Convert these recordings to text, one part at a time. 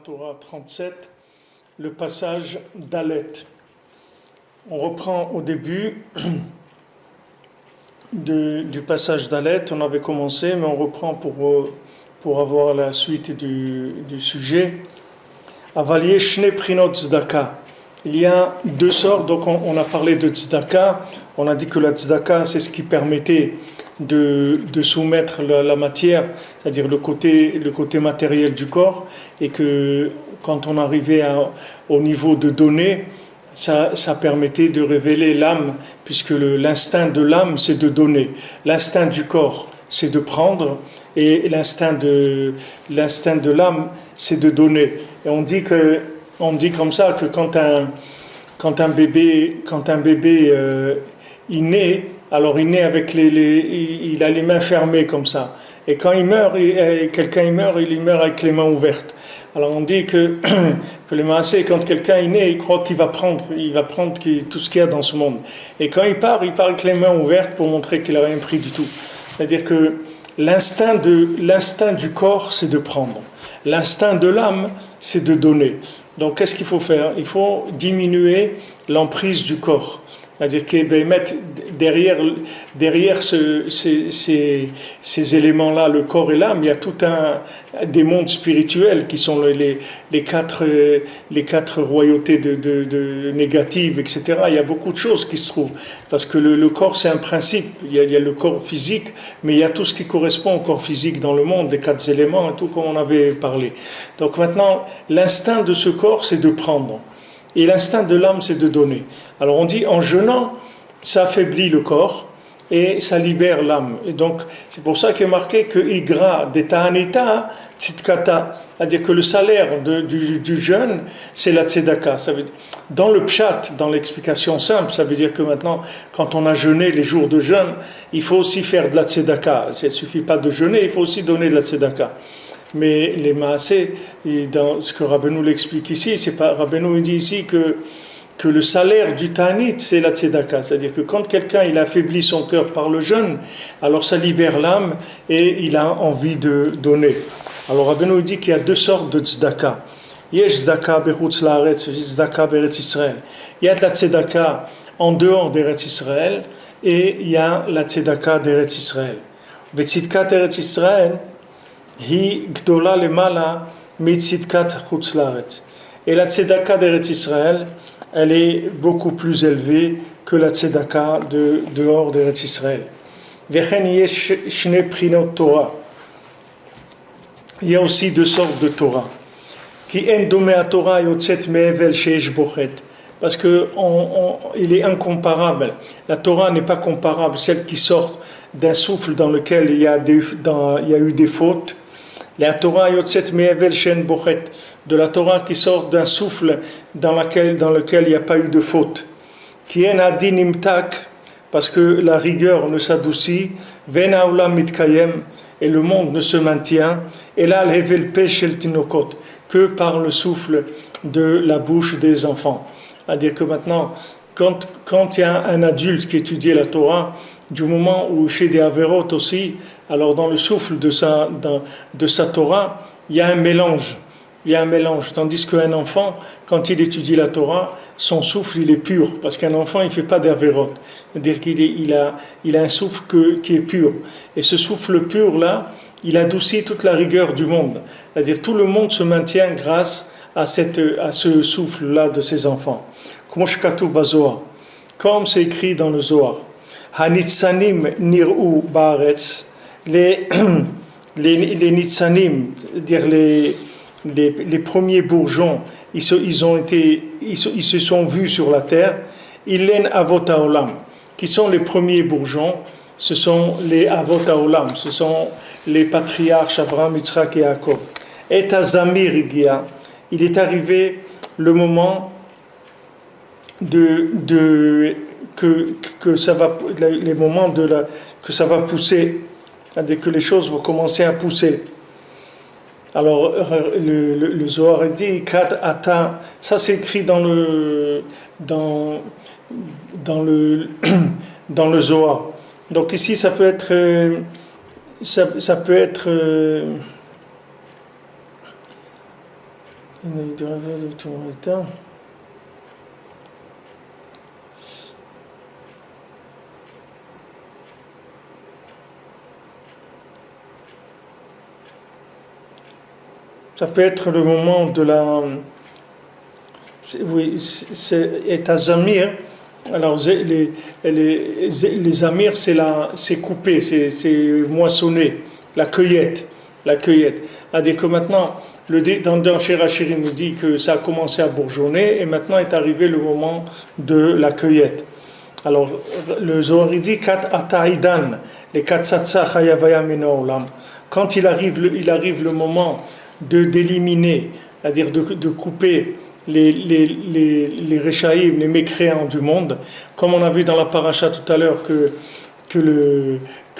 Torah 37, le passage d'Alet. On reprend au début du passage d'Alet, on avait commencé, mais on reprend pour avoir la suite du sujet. Avalier Shne Prinot Tzedaka. Il y a deux sortes, donc on a parlé de Tzedaka, on a dit que la Tzedaka c'est ce qui permettait de soumettre la matière, c'est-à-dire le côté matériel du corps, et que quand on arrivait au niveau de donner, ça permettait de révéler l'âme, puisque l'instinct de l'âme c'est de donner, l'instinct du corps c'est de prendre, et l'instinct de l'âme c'est de donner. Et on dit comme ça que quand un bébé il naît, alors il naît avec il a les mains fermées comme ça. Et quand il meurt, quelqu'un il meurt avec les mains ouvertes. Alors on dit que le Maasé, quand quelqu'un est né, il croit qu'il va prendre tout ce qu'il y a dans ce monde. Et quand il part avec les mains ouvertes pour montrer qu'il n'a rien pris du tout. C'est-à-dire que l'instinct du corps, c'est de prendre. L'instinct de l'âme, c'est de donner. Donc qu'est-ce qu'il faut faire? Il faut diminuer l'emprise du corps. C'est-à-dire qu'il mettre derrière ces éléments-là, le corps et l'âme, il y a tout des mondes spirituels qui sont les quatre royautés de négatives, etc. Il y a beaucoup de choses qui se trouvent. Parce que le corps, c'est un principe. Il y a le corps physique, mais il y a tout ce qui correspond au corps physique dans le monde, les quatre éléments et tout comme on avait parlé. Donc maintenant, l'instinct de ce corps, c'est de prendre. Et l'instinct de l'âme, c'est de donner. Alors on dit, en jeûnant, ça affaiblit le corps et ça libère l'âme. Et donc, c'est pour ça qu'il est marqué que Igra de Ta'anita Tzidkata, c'est-à-dire que le salaire du jeûne, c'est la Tzedaka. Ça veut dire, dans le pshat, dans l'explication simple, ça veut dire que maintenant, quand on a jeûné les jours de jeûne, il faut aussi faire de la Tzedaka. Il ne suffit pas de jeûner, il faut aussi donner de la Tzedaka. Mais les Maasé, dans ce que Rabbeinu l'explique ici, c'est pas Rabbeinu dit ici que le salaire du Ta'anit, c'est la Tzedaka. C'est-à-dire que quand quelqu'un il affaiblit son cœur par le jeûne, alors ça libère l'âme et il a envie de donner. Alors Rabbeinu dit qu'il y a deux sortes de Tzedaka. Yesh Tzedaka bechutz laaretz, Tzedaka beretz Israël. Il y a de la Tzedaka en dehors d'Eretz Israël et il y a la Tzedaka d'Eretz Israël. Tzedaka d'Eretz Israël, hi gdola lemala mitzidkat chutz laaretz. Et la Tzedaka d'Eretz Israël, elle est beaucoup plus élevée que la tzedaka dehors d'Eretz Israël. Vechen yesh shne prinot Torah. Il y a aussi deux sortes de Torah. Ki en domé à Torah yotzet me'evel sheyesh bochet. Parce que il est incomparable. La Torah n'est pas comparable, celle qui sort d'un souffle dans lequel il y a eu des fautes. La Torah yotzet me'evel sheyesh bochet. De la Torah qui sort d'un souffle dans lequel il n'y a pas eu de faute. Qui en adin imtak, parce que la rigueur ne s'adoucit, ven haolam mitkayem, et le monde ne se maintient, et là l'hevel pech el tinokot, que par le souffle de la bouche des enfants. C'est-à-dire que maintenant, quand il y a un adulte qui étudie la Torah, du moment où il fait des avérotes aussi, alors dans le souffle de sa Torah, il y a un mélange. Tandis qu'un enfant, quand il étudie la Torah, son souffle il est pur, parce qu'un enfant il ne fait pas d'avérote, c'est-à-dire qu'il a un souffle qui est pur, et ce souffle pur là, il adoucit toute la rigueur du monde, c'est-à-dire tout le monde se maintient grâce à ce souffle là de ses enfants. Comme c'est écrit dans le Zohar, Hanitzanim nir'u ba'aretz, les nitzanim, c'est-à-dire les premiers bourgeons, ils se sont vus sur la terre. Ilen avot haolam, qui sont les premiers bourgeons, ce sont les avot haolam, ce sont les patriarches Abraham, Yitzhak et Yaakov. Et azamir igia, il est arrivé le moment que ça va, les moments que ça va pousser, c'est-à-dire que les choses vont commencer à pousser. Alors le Zohar dit Kat Ata, ça c'est écrit dans le Zohar. Donc ici ça peut être Du réveil de ton état. Ça peut être le moment de la... Oui, c'est à Zamir. Alors, les amirs, c'est coupé, c'est moissonné, la cueillette. La cueillette. C'est-à-dire que maintenant, dans Shirachirim, il dit que ça a commencé à bourgeonner et maintenant est arrivé le moment de la cueillette. Alors, le Zohar dit Kat Ataidan, les Katsatsa Chayavaya Mina Olam. Quand il arrive le moment d'éliminer, c'est-à-dire de couper les Réchaïm, les mécréants du monde, comme on a vu dans la paracha tout à l'heure que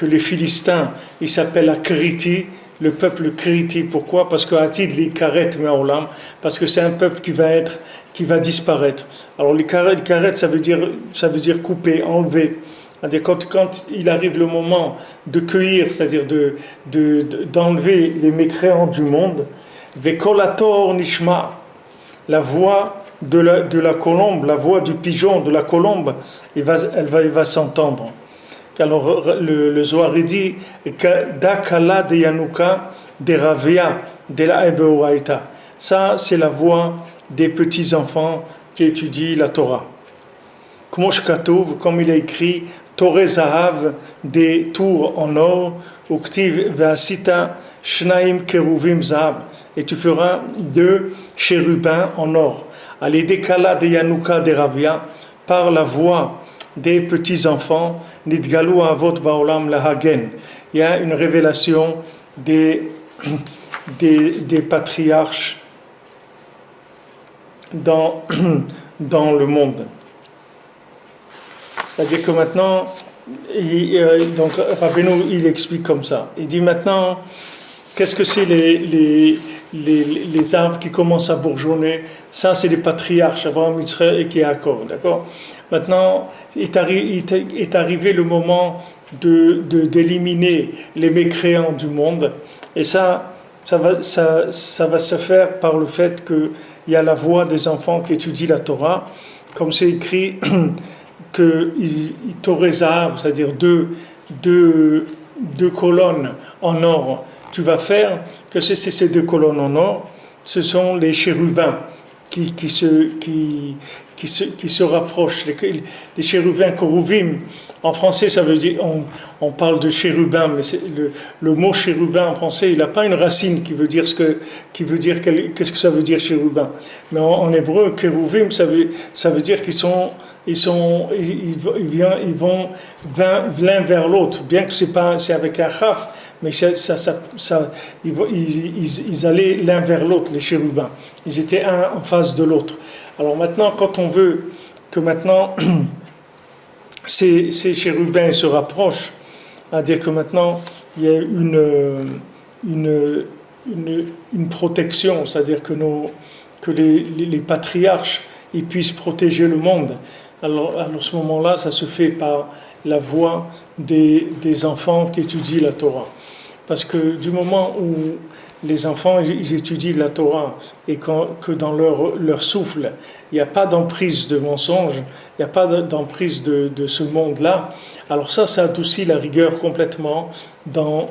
les Philistins, ils s'appellent la Kriti, le peuple Kriti. Pourquoi? Parce que Atid li karet me'olam, parce que c'est un peuple qui va disparaître. Alors les karet, ça veut dire couper, enlever. C'est-à-dire quand il arrive le moment de cueillir, c'est-à-dire d'enlever les mécréants du monde, vekolator nishma, la voix de la colombe, la voix du pigeon, de la colombe, elle va s'entendre. Alors le Zohar dit Dakala de Yanuka de Ravia de la Ebeoraita. Ça, c'est la voix des petits-enfants qui étudient la Torah. Comme il est écrit, Torah Zahav, des tours en or, Uktiv Vasita Shnaim Keruvim Zahav. Et tu feras 2 chérubins en or. Alidekala de Yanuka de Ravia, par la voix des petits-enfants, Nidgalu Avot Baolam Lahagen. Il y a une révélation des patriarches dans le monde. C'est-à-dire que maintenant, donc Rabbeinu, il explique comme ça. Il dit maintenant, qu'est-ce que c'est les arbres qui commencent à bourgeonner? Ça, c'est les patriarches, Abraham, Israël et Yaakov, d'accord? Maintenant, est arrivé le moment d'éliminer les mécréants du monde, et ça va se faire par le fait qu'il y a la voix des enfants qui étudient la Torah, comme c'est écrit que Torah, c'est-à-dire deux colonnes en or, tu vas faire que ces 2 colonnes en or, ce sont les chérubins qui se rapprochent. Les chérubins Koruvim, en français, ça veut dire, on parle de chérubin, mais le mot chérubin en français, il n'a pas une racine qui veut dire qu'est-ce que ça veut dire chérubin. Mais en hébreu, Keruvim, ça veut dire qu'ils vont l'un vers l'autre, bien que c'est avec un chaf, mais ils allaient l'un vers l'autre, les chérubins. Ils étaient un en face de l'autre. Alors maintenant, quand on veut que maintenant ces chérubins se rapprochent, c'est-à-dire que maintenant il y a une protection, c'est-à-dire que les patriarches ils puissent protéger le monde. Alors à ce moment-là, ça se fait par la voix des enfants qui étudient la Torah. Parce que du moment où les enfants ils étudient la Torah et que dans leur souffle, il n'y a pas d'emprise de mensonge, il n'y a pas d'emprise de ce monde-là, alors ça adoucit la rigueur complètement dans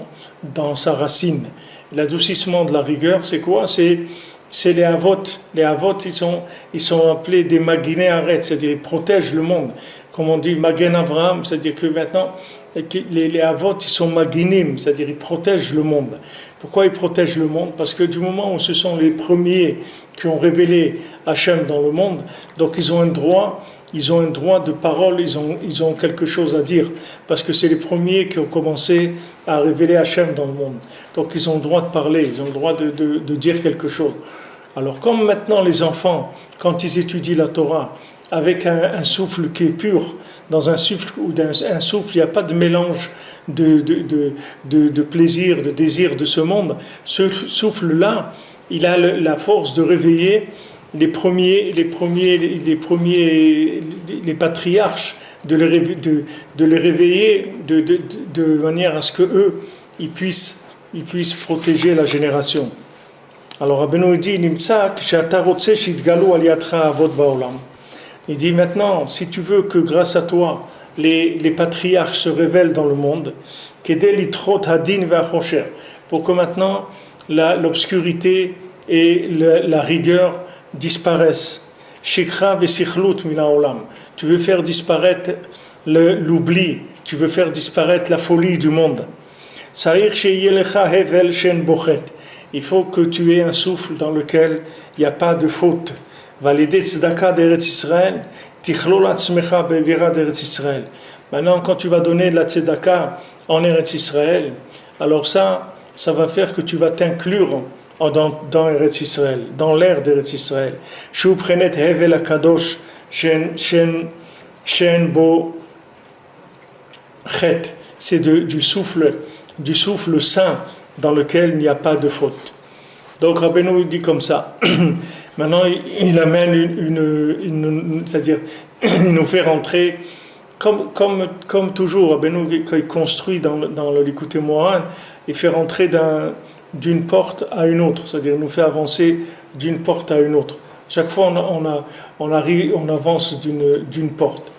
sa racine. L'adoucissement de la rigueur, c'est quoi? C'est les avot. Les avot, ils sont appelés des maguinés arrêt, c'est-à-dire ils protègent le monde. Comme on dit Magen Avraham, c'est-à-dire que maintenant, les avot, ils sont maginim, c'est-à-dire ils protègent le monde. Pourquoi ils protègent le monde? Parce que du moment où ce sont les premiers qui ont révélé Hachem dans le monde, donc ils ont un droit de parole, ils ont quelque chose à dire, parce que c'est les premiers qui ont commencé à révéler Hachem dans le monde. Donc ils ont le droit de parler, ils ont le droit de dire quelque chose. Alors comme maintenant les enfants, quand ils étudient la Torah, avec un souffle qui est pur, dans un souffle il n'y a pas de mélange de plaisir, de désir de ce monde, ce souffle-là, il a la force de réveiller les patriarches, de les réveiller de manière à ce que eux ils puissent protéger la génération. Alors Rabbeinu dit, Nimtsa, kshe'ata rotze shitgalu al yadcha avot ba'olam. Il dit maintenant, si tu veux que grâce à toi, les patriarches se révèlent dans le monde, kedel litrot hadin ve'achosher, pour que maintenant l'obscurité et la rigueur disparaissent. Shikra ve'sichlut min ha'olam. Tu veux faire disparaître l'oubli, tu veux faire disparaître la folie du monde. Sa'ir she'yeh lecha hevel shen bochet. Il faut que tu aies un souffle dans lequel il n'y a pas de faute. Valider tzedaka d'Eretz Israël, tichlol atzmecha be'vira d'Eretz Israël. Maintenant, quand tu vas donner de la tzedaka en Eretz Israël, alors ça va faire que tu vas t'inclure dans Eretz Israël, dans l'air d'Eretz Israël. Shu prenet hevel akadosh shen bo chet. C'est du souffle saint dans lequel il n'y a pas de faute. Donc Rabbeinu dit comme ça. Maintenant, il amène c'est-à-dire, il nous fait rentrer, comme toujours, Rabbeinu, quand il construit dans le Likutei Moharan, il fait rentrer d'une porte à une autre, c'est-à-dire il nous fait avancer d'une porte à une autre. Chaque fois, on avance d'une porte.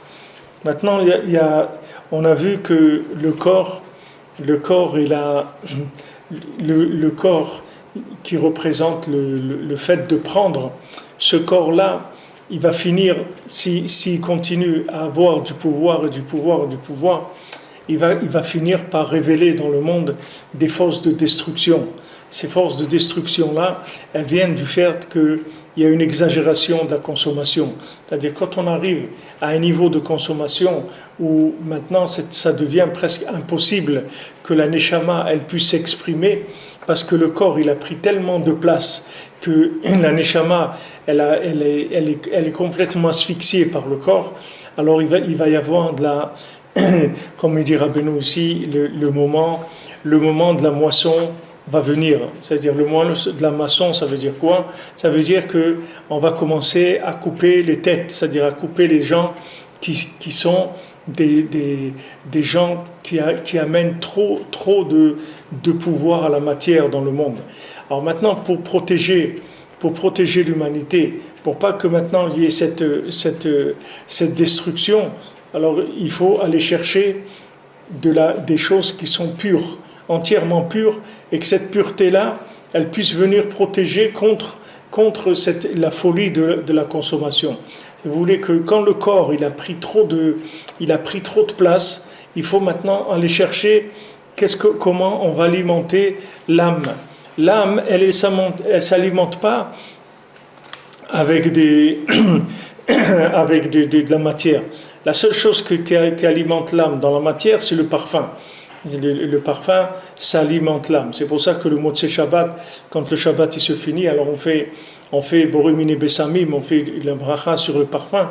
Maintenant, on a vu que le corps qui représente le fait de prendre, ce corps-là, il va finir, s'il continue à avoir du pouvoir, il va finir par révéler dans le monde des forces de destruction. Ces forces de destruction-là, elles viennent du fait qu'il y a une exagération de la consommation. C'est-à-dire quand on arrive à un niveau de consommation où maintenant ça devient presque impossible que la neshama elle puisse s'exprimer, parce que le corps il a pris tellement de place que la neshama elle est complètement asphyxiée par le corps. Alors il va y avoir comme il dit Rabbeinu aussi, le moment de la moisson va venir. C'est-à-dire le moment de la moisson, ça veut dire quoi? Ça veut dire que on va commencer à couper les têtes, c'est-à-dire à couper les gens qui sont des gens qui amènent trop de pouvoir à la matière dans le monde. Alors maintenant, pour protéger l'humanité, pour pas que maintenant il y ait cette destruction, alors il faut aller chercher des choses qui sont pures, entièrement pures, et que cette pureté-là, elle puisse venir protéger contre la folie de la consommation. Vous voulez que quand le corps il a pris trop de place, il faut maintenant aller chercher comment on va alimenter l'âme. L'âme, elle s'alimente pas avec de la matière. La seule chose qui alimente l'âme dans la matière, c'est le parfum. Le parfum, ça alimente l'âme. C'est pour ça que le Motzei Shabbat, quand le Shabbat il se finit, alors on fait Boré Miné Bessamim, on fait la bracha sur le parfum,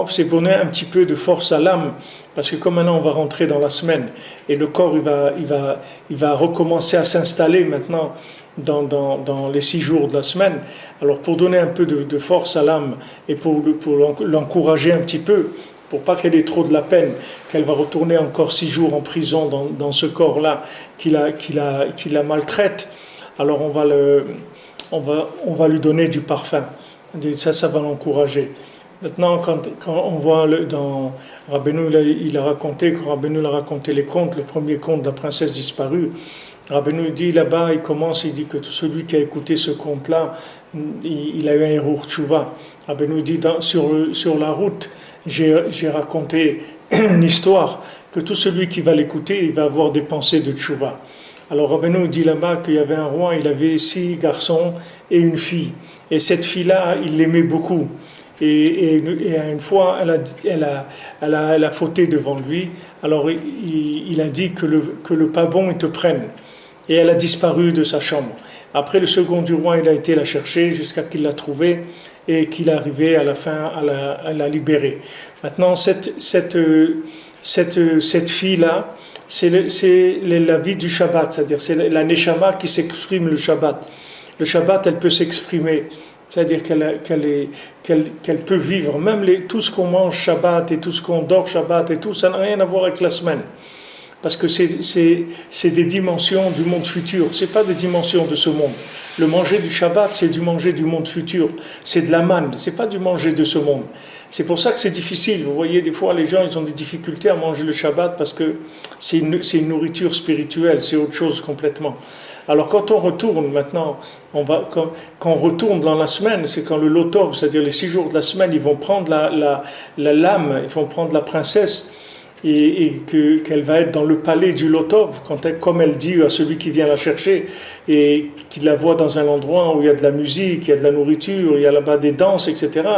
c'est pour donner un petit peu de force à l'âme, parce que comme maintenant on va rentrer dans la semaine, et le corps il va recommencer à s'installer maintenant dans les 6 jours de la semaine, alors pour donner un peu de force à l'âme, et pour l'encourager un petit peu, pour pas qu'elle ait trop de la peine, qu'elle va retourner encore 6 jours en prison dans ce corps-là qui la maltraite, alors on va lui donner du parfum. Ça va l'encourager. Maintenant, quand on voit dans Rabbeinu, il a raconté les contes, le premier conte de la princesse disparue. Rabbeinu dit là-bas, il dit que tout celui qui a écouté ce conte-là, il a eu un Hérour Tchouva. Rabbeinu dit sur la route, j'ai raconté une histoire que tout celui qui va l'écouter, il va avoir des pensées de Tchouva. Alors Rabbeinu dit là-bas qu'il y avait un roi, il avait 6 garçons et une fille. Et cette fille-là, il l'aimait beaucoup. Et une fois, elle a fauté devant lui. Alors il a dit que le pas bon, il te prenne. Et elle a disparu de sa chambre. Après, le second du roi, il a été la chercher jusqu'à qu'il l'a trouvée et qu'il est arrivé à la fin à la libérer. Maintenant, cette fille-là, c'est la vie du Shabbat, c'est-à-dire c'est la Neshama qui s'exprime le Shabbat. Le Shabbat, elle peut s'exprimer, c'est-à-dire qu'elle peut vivre, même tout ce qu'on mange Shabbat et tout ce qu'on dort Shabbat et tout, ça n'a rien à voir avec la semaine. parce que c'est des dimensions du monde futur, c'est pas des dimensions de ce monde. Le manger du Shabbat, c'est du manger du monde futur, c'est de la manne, c'est pas du manger de ce monde. C'est pour ça que c'est difficile. Vous voyez, des fois, les gens, ils ont des difficultés à manger le Shabbat parce que c'est une nourriture spirituelle, c'est autre chose complètement. Alors quand on retourne maintenant, quand on retourne dans la semaine, c'est quand le Lotov, c'est-à-dire les 6 jours de la semaine, ils vont prendre la lame, ils vont prendre la princesse, qu'elle va être dans le palais du Lotov, comme elle dit à celui qui vient la chercher, et qu'il la voit dans un endroit où il y a de la musique, il y a de la nourriture, il y a là-bas des danses, etc.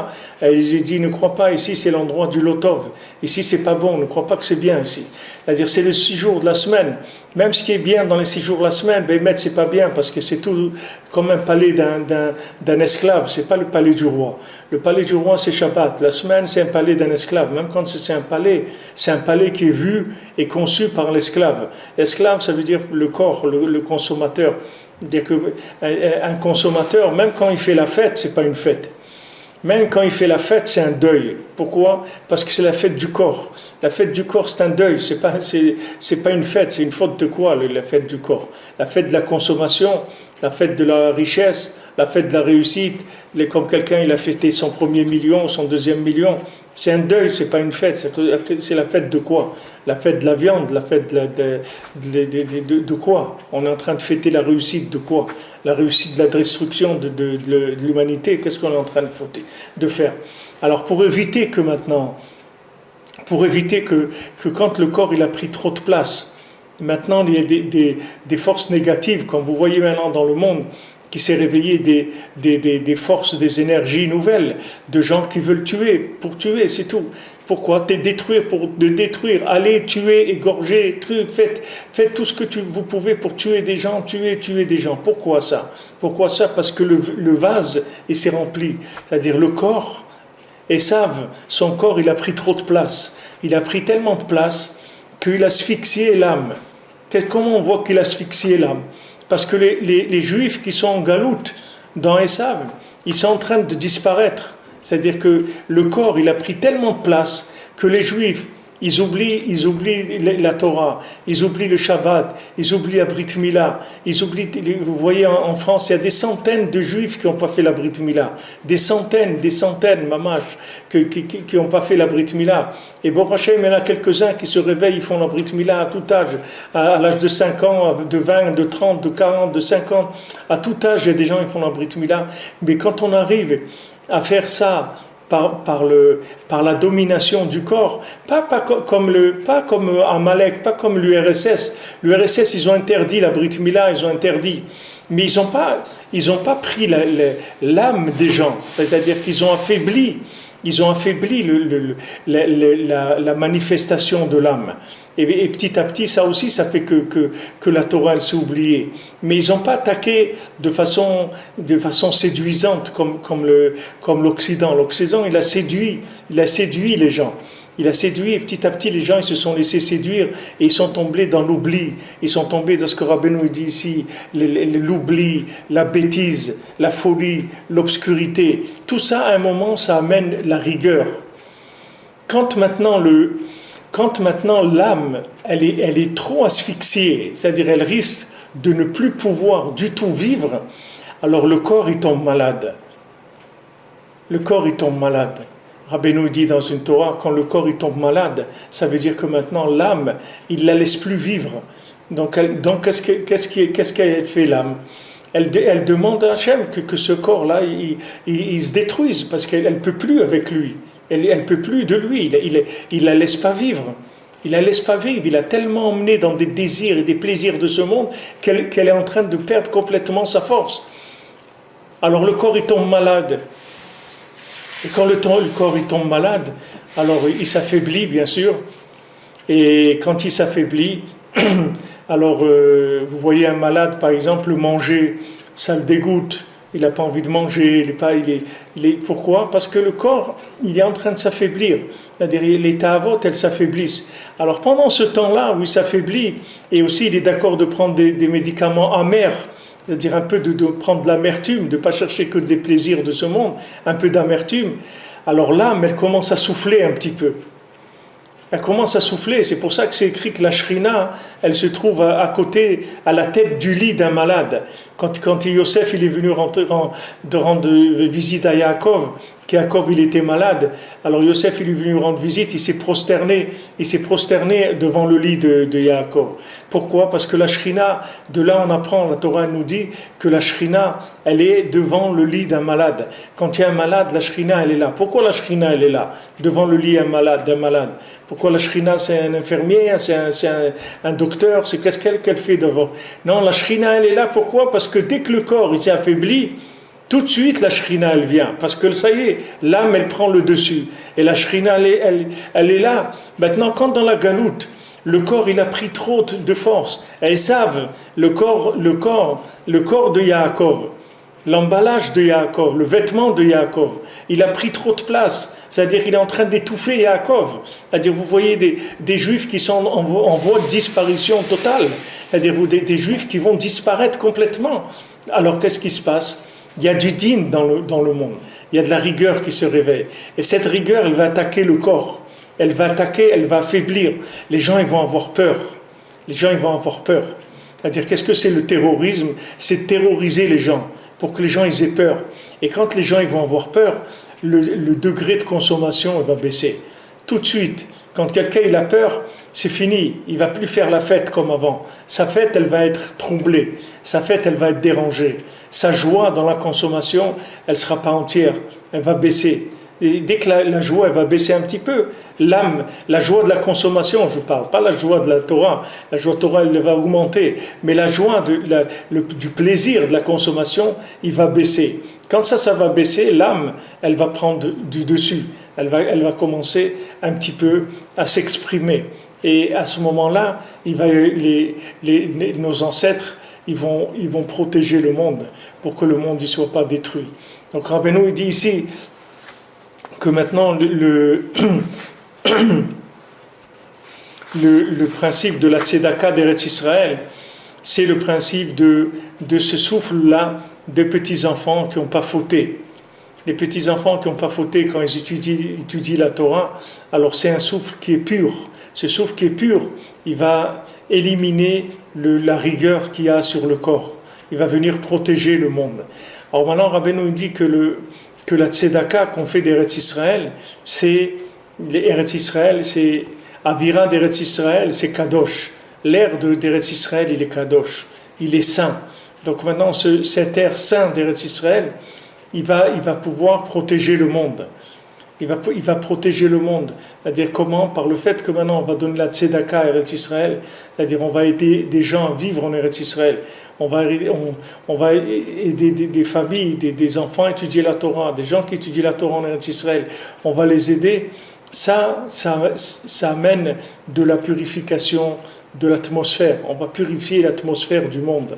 Elle lui dit, ne crois pas, ici c'est l'endroit du Lotov, ici c'est pas bon, ne crois pas que c'est bien ici. C'est-à-dire c'est les 6 jours de la semaine. Même ce qui est bien dans les 6 jours de la semaine, Bémet, c'est pas bien, parce que c'est tout comme un palais d'un esclave, c'est pas le palais du roi. Le palais du roi, c'est Shabbat. La semaine, c'est un palais d'un esclave. Même quand c'est un palais qui est vu et conçu par l'esclave. L'esclave, ça veut dire le corps, le consommateur. C'est-à-dire qu'un consommateur, même quand il fait la fête, c'est pas une fête. Même quand il fait la fête, c'est un deuil. Pourquoi ? Parce que c'est la fête du corps. La fête du corps, c'est un deuil. C'est pas une fête. C'est une faute de quoi, la fête du corps ? La fête de la consommation, la fête de la richesse, la fête de la réussite. Comme quelqu'un, il a fêté son premier million, son deuxième million. C'est un deuil, c'est pas une fête. C'est la fête de quoi ? La fête de la viande, la fête de quoi ? On est en train de fêter la réussite de quoi ? La réussite de la destruction de l'humanité. Qu'est-ce qu'on est en train de faire ? Alors pour éviter que quand le corps il a pris trop de place, maintenant il y a des forces négatives, comme vous voyez maintenant dans le monde, qui s'est réveillé des forces, des énergies nouvelles, de gens qui veulent tuer, pour tuer, c'est tout. Pourquoi ? Détruire pour détruire, allez tuer, égorger, faites tout ce que vous pouvez pour tuer des gens, tuer des gens. Pourquoi ça ? Parce que le vase, il s'est rempli. C'est-à-dire le corps, Esav, son corps, il a pris trop de place. Il a pris tellement de place qu'il a asphyxié l'âme. Comment on voit qu'il a asphyxié l'âme ? Parce que les Juifs qui sont en galoute dans Esav, ils sont en train de disparaître. C'est-à-dire que le corps, il a pris tellement de place que les Juifs, ils oublient la Torah, ils oublient le Shabbat, ils oublient la Brit Mila, vous voyez en France, il y a des centaines de Juifs qui n'ont pas fait la Brit Mila, des centaines, mamash, qui n'ont pas fait la Brit Mila. Et bon, Hachem, il y en a quelques-uns qui se réveillent, ils font la Brit Mila à tout âge, à l'âge de 5 ans, de 20, de 30, de 40, de 50, à tout âge, il y a des gens qui font la Brit Mila. Mais quand on arrive à faire ça par la domination du corps, pas comme Amalek, pas comme l'URSS. L'URSS, ils ont interdit la Brit Mila, ils ont interdit. Mais ils ont pas pris l'âme des gens, c'est-à-dire qu'ils ont affaibli la manifestation de l'âme. Et petit à petit, ça aussi, ça fait que la Torah, elle s'est oubliée. Mais ils n'ont pas attaqué de façon séduisante comme l'Occident. L'Occident, il a séduit les gens. Il a séduit et petit à petit, les gens ils se sont laissés séduire et ils sont tombés dans l'oubli. Ils sont tombés dans ce que Rabbeinu dit ici, l'oubli, la bêtise, la folie, l'obscurité. Tout ça, à un moment, ça amène la rigueur. Quand maintenant l'âme, elle est trop asphyxiée, c'est-à-dire elle risque de ne plus pouvoir du tout vivre, alors le corps, il tombe malade. Le corps, il tombe malade. Rabbeinu dit dans une Torah, quand le corps il tombe malade, ça veut dire que maintenant l'âme, il ne la laisse plus vivre. Donc qu'est-ce qu'elle fait l'âme ? Elle demande à Hachem que ce corps-là, il se détruise, parce qu'elle ne peut plus avec lui. Elle ne peut plus de lui, il ne la laisse pas vivre. Il ne la laisse pas vivre, il l'a tellement emmenée dans des désirs et des plaisirs de ce monde qu'elle est en train de perdre complètement sa force. Alors le corps il tombe malade. Et quand le corps il tombe malade, alors il s'affaiblit bien sûr. Et quand il s'affaiblit, alors vous voyez un malade par exemple manger, ça le dégoûte. Il n'a pas envie de manger. Pourquoi ? Parce que le corps, il est en train de s'affaiblir. C'est-à-dire les ta'avot, elles s'affaiblissent. Alors pendant ce temps-là où il s'affaiblit, et aussi il est d'accord de prendre des médicaments amers, c'est-à-dire un peu de prendre de l'amertume, de ne pas chercher que des plaisirs de ce monde, un peu d'amertume, alors l'âme, elle commence à souffler un petit peu. elle commence à souffler. C'est pour ça que c'est écrit que la Shrina, elle se trouve à côté, à la tête du lit d'un malade. Quand Yosef il est venu rendre visite à Yaakov, qu'Yaakov il était malade, alors Yosef il est venu rendre visite, il s'est prosterné devant le lit de Yaakov. Pourquoi? Parce que la Shrina, de là on apprend, la Torah nous dit que la Shrina, elle est devant le lit d'un malade. Quand il y a un malade, la Shrina elle est là. Pourquoi la Shrina elle est là, devant le lit d'un malade? Pourquoi la Shrina c'est un infirmier, c'est un docteur, c'est qu'est-ce qu'elle fait devant? Non, la Shrina elle est là, pourquoi? Parce que dès que le corps il s'est affaibli, tout de suite la Shrina elle vient, parce que ça y est, l'âme elle prend le dessus, et la Shrina elle est là. Maintenant quand dans la galoute, le corps il a pris trop de force, et ils savent, le corps de Yaakov, l'emballage de Yaakov, le vêtement de Yaakov, il a pris trop de place, c'est-à-dire qu'il est en train d'étouffer Yaakov, c'est-à-dire vous voyez des juifs qui sont en voie de disparition totale, c'est-à-dire des juifs qui vont disparaître complètement. Alors qu'est-ce qui se passe? Il y a du din dans le monde, il y a de la rigueur qui se réveille, et cette rigueur elle va attaquer le corps, elle va affaiblir, les gens ils vont avoir peur, c'est-à-dire qu'est-ce que c'est le terrorisme? C'est terroriser les gens, pour que les gens ils aient peur, et quand les gens ils vont avoir peur, le degré de consommation il va baisser, tout de suite, quand quelqu'un il a peur, c'est fini, il ne va plus faire la fête comme avant, sa fête elle va être troublée, sa fête elle va être dérangée, sa joie dans la consommation, elle ne sera pas entière, elle va baisser. Et dès que la joie elle va baisser un petit peu, l'âme, la joie de la consommation, je parle, pas la joie de la Torah, la joie de la Torah elle va augmenter, mais la joie du plaisir de la consommation, il va baisser. Quand ça va baisser, l'âme, elle va prendre du dessus, elle va commencer un petit peu à s'exprimer. Et à ce moment-là, nos ancêtres, ils vont protéger le monde pour que le monde ne soit pas détruit. Donc Rabbeinu il dit ici que maintenant le principe de la tzedaka d'Eretz Israël, c'est le principe de ce souffle-là des petits-enfants qui n'ont pas fauté. Les petits-enfants qui n'ont pas fauté quand ils étudient la Torah, alors c'est un souffle qui est pur. Ce souffle qui est pur, il va éliminer la rigueur qu'il y a sur le corps. Il va venir protéger le monde. Alors maintenant, Rabbeinu dit que la tzedaka qu'on fait d'Eretz Israël, c'est Avira d'Eretz Israël, c'est Kadosh. L'air d'Eretz Israël, il est Kadosh. Il est saint. Donc maintenant, cet air saint d'Eretz Israël, il va pouvoir protéger le monde. Il va protéger le monde. C'est-à-dire comment? Par le fait que maintenant on va donner la tzedaka à Eretz Israël, c'est-à-dire on va aider des gens à vivre en Eretz Israël. On va aider des familles, des enfants à étudier la Torah, des gens qui étudient la Torah en Eretz Israël. On va les aider. Ça amène de la purification de l'atmosphère. On va purifier l'atmosphère du monde.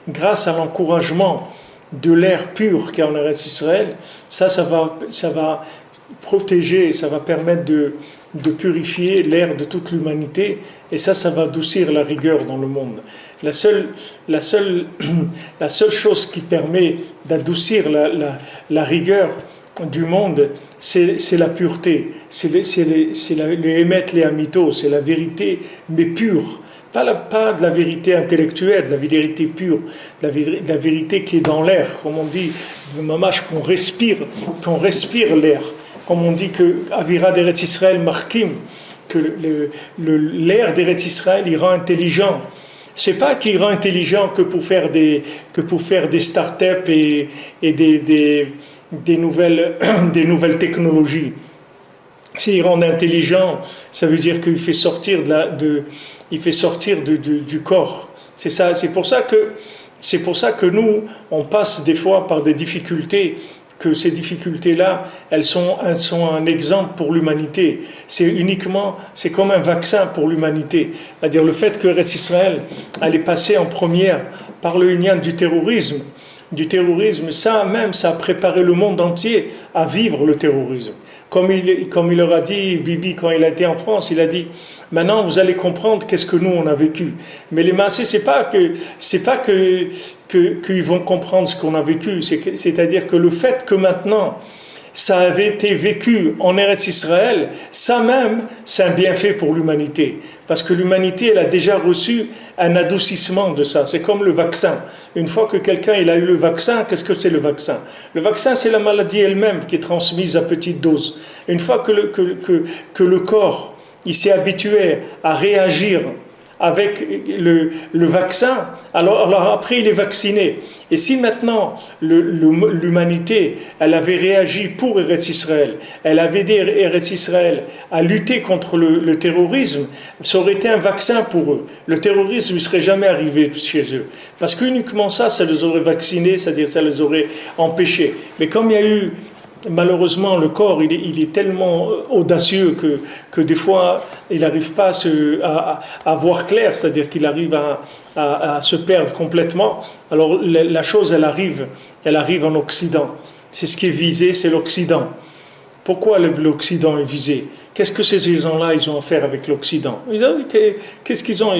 Grâce à l'encouragement de l'air pur qu'il y a en Eretz Israël, ça va protéger, ça va permettre de purifier l'air de toute l'humanité, et ça va adoucir la rigueur dans le monde. La seule chose qui permet d'adoucir la rigueur du monde, c'est la pureté, c'est le émettre les amitos, c'est la vérité, mais pure. Pas de la vérité intellectuelle, de la vérité pure, de la vérité qui est dans l'air, comme on dit, mamash, qu'on respire l'air. Comme on dit que Avira d'Eretz Israël markim, que l'air d'Eretz Israël il rend intelligent. C'est pas qu'il rend intelligent que pour faire des start-up et des nouvelles technologies. S'il rend intelligent, ça veut dire qu'il fait sortir du corps. C'est ça. C'est pour ça que nous on passe des fois par des difficultés. Que ces difficultés-là, elles sont un exemple pour l'humanité. C'est comme un vaccin pour l'humanité. C'est-à-dire le fait que Eretz Israël allait passer en première par le Inyan du terrorisme, ça a préparé le monde entier à vivre le terrorisme. Comme il leur a dit, Bibi, quand il a été en France, il a dit, maintenant vous allez comprendre qu'est-ce que nous on a vécu. Mais les massés, c'est pas qu'ils vont comprendre ce qu'on a vécu, c'est-à-dire que le fait que maintenant, ça avait été vécu en Eretz Israël, ça même, c'est un bienfait pour l'humanité. Parce que l'humanité, elle a déjà reçu un adoucissement de ça. C'est comme le vaccin. Une fois que quelqu'un il a eu le vaccin, qu'est-ce que c'est le vaccin? Le vaccin, c'est la maladie elle-même qui est transmise à petite dose. Une fois que le corps il s'est habitué à réagir avec le vaccin, alors après il est vacciné. Et si maintenant l'humanité, elle avait réagi pour Eretz Israël, elle avait aidé Eretz Israël à lutter contre le terrorisme, ça aurait été un vaccin pour eux. Le terrorisme ne serait jamais arrivé chez eux. Parce qu'uniquement ça les aurait vaccinés, c'est-à-dire ça les aurait empêchés. Mais comme il y a eu malheureusement, le corps, il est tellement audacieux que des fois, il n'arrive pas à voir clair, c'est-à-dire qu'il arrive à se perdre complètement. Alors, la chose, elle arrive en Occident. C'est ce qui est visé, c'est l'Occident. Pourquoi l'Occident est visé? Qu'est-ce que ces gens-là, ils ont à faire avec l'Occident? Qu'est-ce qu'ils ont?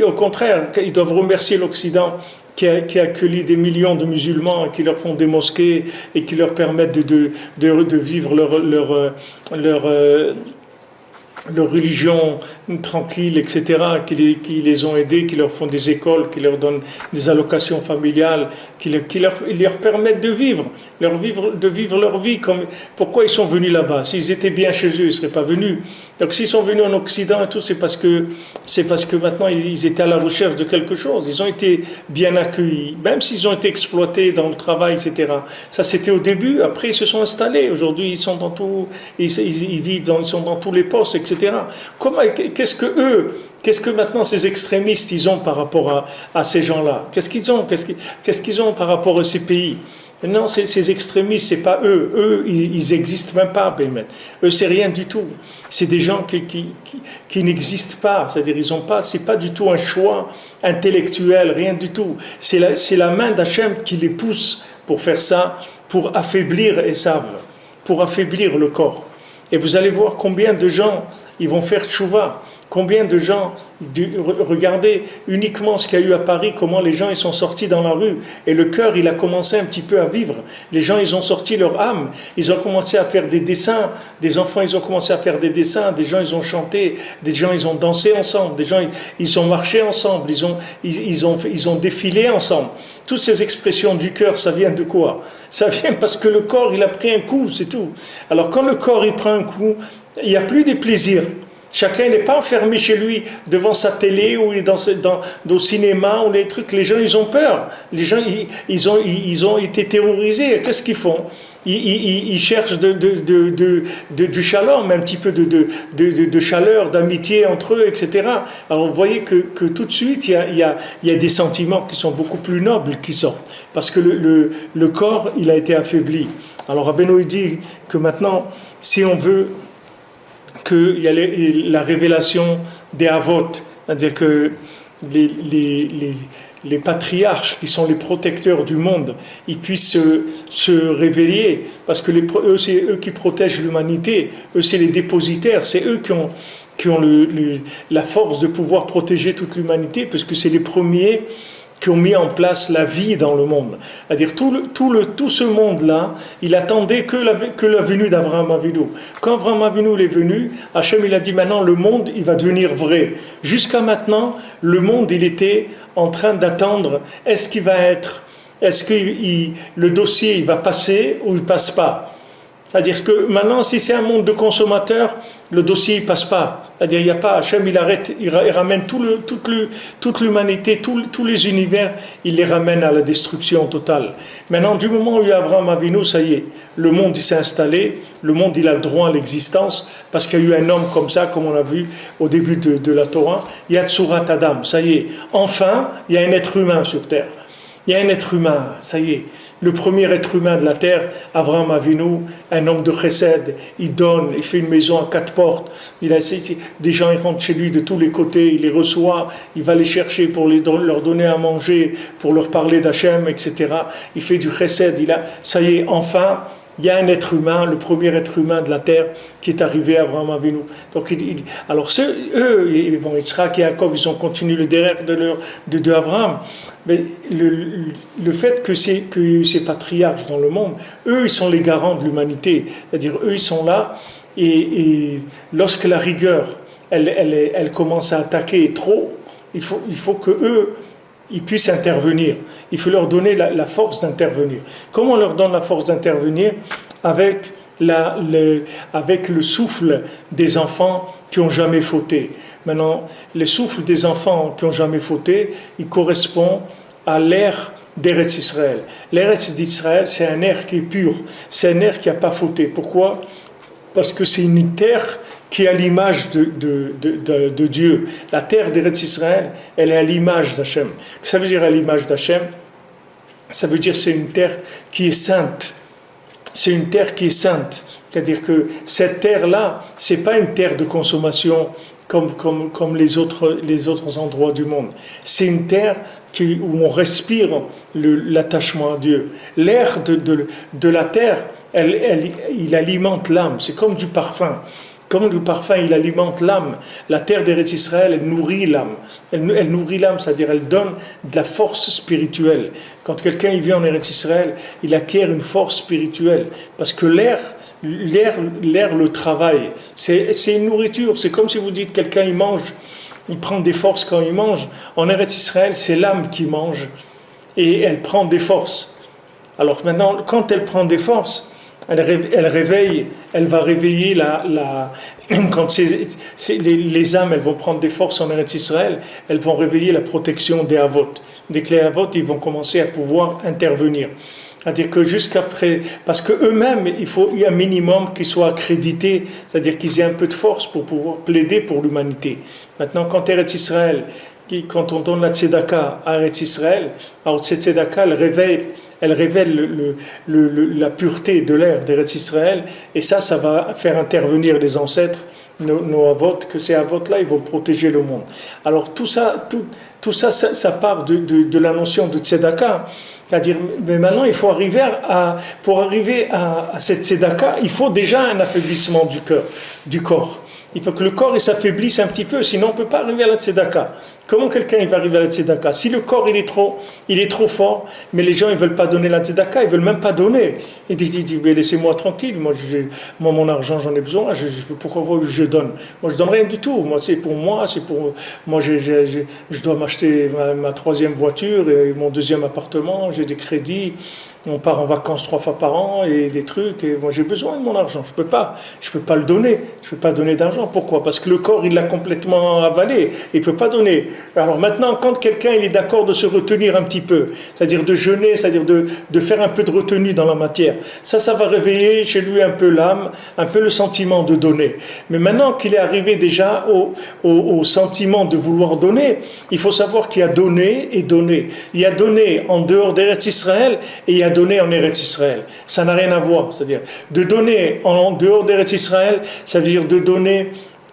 Au contraire, ils doivent remercier l'Occident qui accueille des millions de musulmans et qui leur font des mosquées et qui leur permettent de vivre leur religion tranquille, etc., qui les ont aidés, qui leur font des écoles, qui leur donnent des allocations familiales, qui leur permettent de vivre leur vie. Pourquoi ils sont venus là-bas? S'ils étaient bien chez eux, ils ne seraient pas venus. Donc s'ils sont venus en Occident et tout, c'est parce que maintenant ils étaient à la recherche de quelque chose. Ils ont été bien accueillis, même s'ils ont été exploités dans le travail, etc. Ça c'était au début. Après ils se sont installés. Aujourd'hui ils sont dans tout, ils sont dans tous les postes, etc. Qu'est-ce que maintenant ces extrémistes ils ont par rapport à ces gens-là? Qu'est-ce qu'ils ont par rapport à ces pays? Non, ces extrémistes, c'est pas eux. Eux, ils n'existent même pas, Bémet. Eux, c'est rien du tout. C'est des gens qui n'existent pas. C'est-à-dire, c'est pas du tout un choix intellectuel, rien du tout. C'est la main d'Hachem qui les pousse pour faire ça, pour affaiblir Esav, pour affaiblir le corps. Et vous allez voir combien de gens ils vont faire tchouva. Combien de gens, regardez uniquement ce qu'il y a eu à Paris, comment les gens ils sont sortis dans la rue et le cœur il a commencé un petit peu à vivre. Les gens ils ont sorti leur âme, ils ont commencé à faire des dessins, des enfants ils ont commencé à faire des dessins, des gens ils ont chanté, des gens ils ont dansé ensemble, des gens ils ont marché ensemble, ils ont défilé ensemble. Toutes ces expressions du cœur, ça vient de quoi? Ça vient parce que le corps il a pris un coup, c'est tout. Alors quand le corps il prend un coup, il n'y a plus de plaisir. Chacun n'est pas enfermé chez lui devant sa télé ou dans au cinéma ou les trucs. Les gens, ils ont peur. Les gens, ils ont été terrorisés. Qu'est-ce qu'ils font? Ils cherchent du shalom, un petit peu de chaleur, d'amitié entre eux, etc. Alors vous voyez que tout de suite, il y a des sentiments qui sont beaucoup plus nobles qui sortent. Parce que le corps, il a été affaibli. Alors Rabbeinu dit que maintenant, si on veut qu'il y a la révélation des Avot, c'est-à-dire que les patriarches qui sont les protecteurs du monde, ils puissent se révéler, parce que eux, c'est eux qui protègent l'humanité, eux c'est les dépositaires, c'est eux qui ont la force de pouvoir protéger toute l'humanité, parce que c'est les premiers qui ont mis en place la vie dans le monde. C'est-à-dire tout ce monde-là, il attendait que la venue d'Abraham Avinu. Quand Abraham Avinu est venu, Hachem il a dit maintenant le monde il va devenir vrai. Jusqu'à maintenant, le monde il était en train d'attendre est-ce que le dossier il va passer ou il passe pas. C'est-à-dire que maintenant, si c'est un monde de consommateurs, le dossier il passe pas. C'est-à-dire il n'y a pas, Hachem il arrête, il ramène toute l'humanité, tous les univers, il les ramène à la destruction totale. Maintenant, du moment où il y a Abraham Avinu, ça y est, le monde il s'est installé, le monde il a le droit à l'existence, parce qu'il y a eu un homme comme ça, comme on a vu au début de la Torah, il y a Tsurat Adam, ça y est, enfin, il y a un être humain sur terre. Il y a un être humain, ça y est. Le premier être humain de la terre, Abraham Avinu, un homme de chesed, il donne, il fait une maison à 4 portes, des gens ils rentrent chez lui de tous les côtés, il les reçoit, il va les chercher pour leur donner à manger, pour leur parler d'Hachem, etc. Il fait du chesed, ça y est, enfin, il y a un être humain, le premier être humain de la terre qui est arrivé à Abraham Avinu. Donc, alors eux, bon, Yitzhak et Yaakov, ils ont continué le derrière de Abraham. Mais le fait que ces patriarches dans le monde, eux, ils sont les garants de l'humanité. C'est-à-dire, eux, ils sont là, et lorsque la rigueur, elle commence à attaquer trop, il faut que eux, ils puissent intervenir. Il faut leur donner la force d'intervenir. Comment on leur donne la force d'intervenir? Avec le souffle des enfants qui n'ont jamais fauté. Maintenant, le souffle des enfants qui n'ont jamais fauté, il correspond à l'air d'Eretz Israël. L'Eretz d'Israël, c'est un air qui est pur, c'est un air qui n'a pas fauté. Pourquoi? Parce que c'est une terre qui est à l'image de Dieu. La terre d'Eretz Israël, elle est à l'image d'Hachem. Ça veut dire à l'image d'Hachem? Ça veut dire que c'est une terre qui est sainte. C'est une terre qui est sainte. C'est-à-dire que cette terre-là, ce n'est pas une terre de consommation comme les autres endroits du monde. C'est une terre où on respire l'attachement à Dieu. L'air de la terre, il alimente l'âme. C'est comme du parfum. Comme le parfum, il alimente l'âme. La terre d'Eretz Israël, elle nourrit l'âme. Elle nourrit l'âme, c'est-à-dire elle donne de la force spirituelle. Quand quelqu'un il vient en Eretz Israël, il acquiert une force spirituelle. Parce que l'air le travaille. C'est une nourriture. C'est comme si vous dites quelqu'un il mange, il prend des forces quand il mange. En Eretz Israël, c'est l'âme qui mange et elle prend des forces. Alors maintenant, quand elle prend des forces, elle va réveiller quand les âmes, elles vont prendre des forces en Eretz Israël, elles vont réveiller la protection des Havot. Dès que les Havot, ils vont commencer à pouvoir intervenir. C'est-à-dire que jusqu'après, parce qu'eux-mêmes, il y a un minimum qu'ils soient accrédités, c'est-à-dire qu'ils aient un peu de force pour pouvoir plaider pour l'humanité. Maintenant, quand on donne la tzedaka à Eretz Israël, alors cette tzedaka, elle révèle la pureté de l'air d'Eretz Israël, et ça va faire intervenir les ancêtres, nos avots, que ces avots-là, ils vont protéger le monde. Alors tout ça part de la notion de tzedaka. C'est-à-dire, mais maintenant, il faut pour arriver à cette tzedaka, il faut déjà un affaiblissement du corps. Il faut que le corps s'affaiblisse un petit peu, sinon on ne peut pas arriver à la tzedaka. Comment quelqu'un va arriver à la tzedaka? Si le corps il est trop fort, mais les gens ils veulent pas donner la tzedaka, ils veulent même pas donner. Ils disent mais laissez-moi tranquille, moi mon argent j'en ai besoin, pourquoi je donne? Moi je donne rien du tout. Moi c'est pour moi, je dois m'acheter ma troisième voiture et mon deuxième appartement, j'ai des crédits. On part en vacances 3 fois par an et des trucs, et moi j'ai besoin de mon argent, je peux pas le donner, je peux pas donner d'argent. Pourquoi? Parce que le corps il l'a complètement avalé, il peut pas donner. Alors maintenant, quand quelqu'un il est d'accord de se retenir un petit peu, c'est-à-dire de jeûner, c'est-à-dire de faire un peu de retenue dans la matière, ça va réveiller chez lui un peu l'âme, un peu le sentiment de donner. Mais maintenant qu'il est arrivé déjà au sentiment de vouloir donner, il faut savoir qu'il y a donné et donné. Il y a donné en dehors d'Eretz Israël et il y a donné en Eretz Israël. Ça n'a rien à voir. C'est-à-dire, de donner en dehors d'Eretz Israël, ça veut dire de donner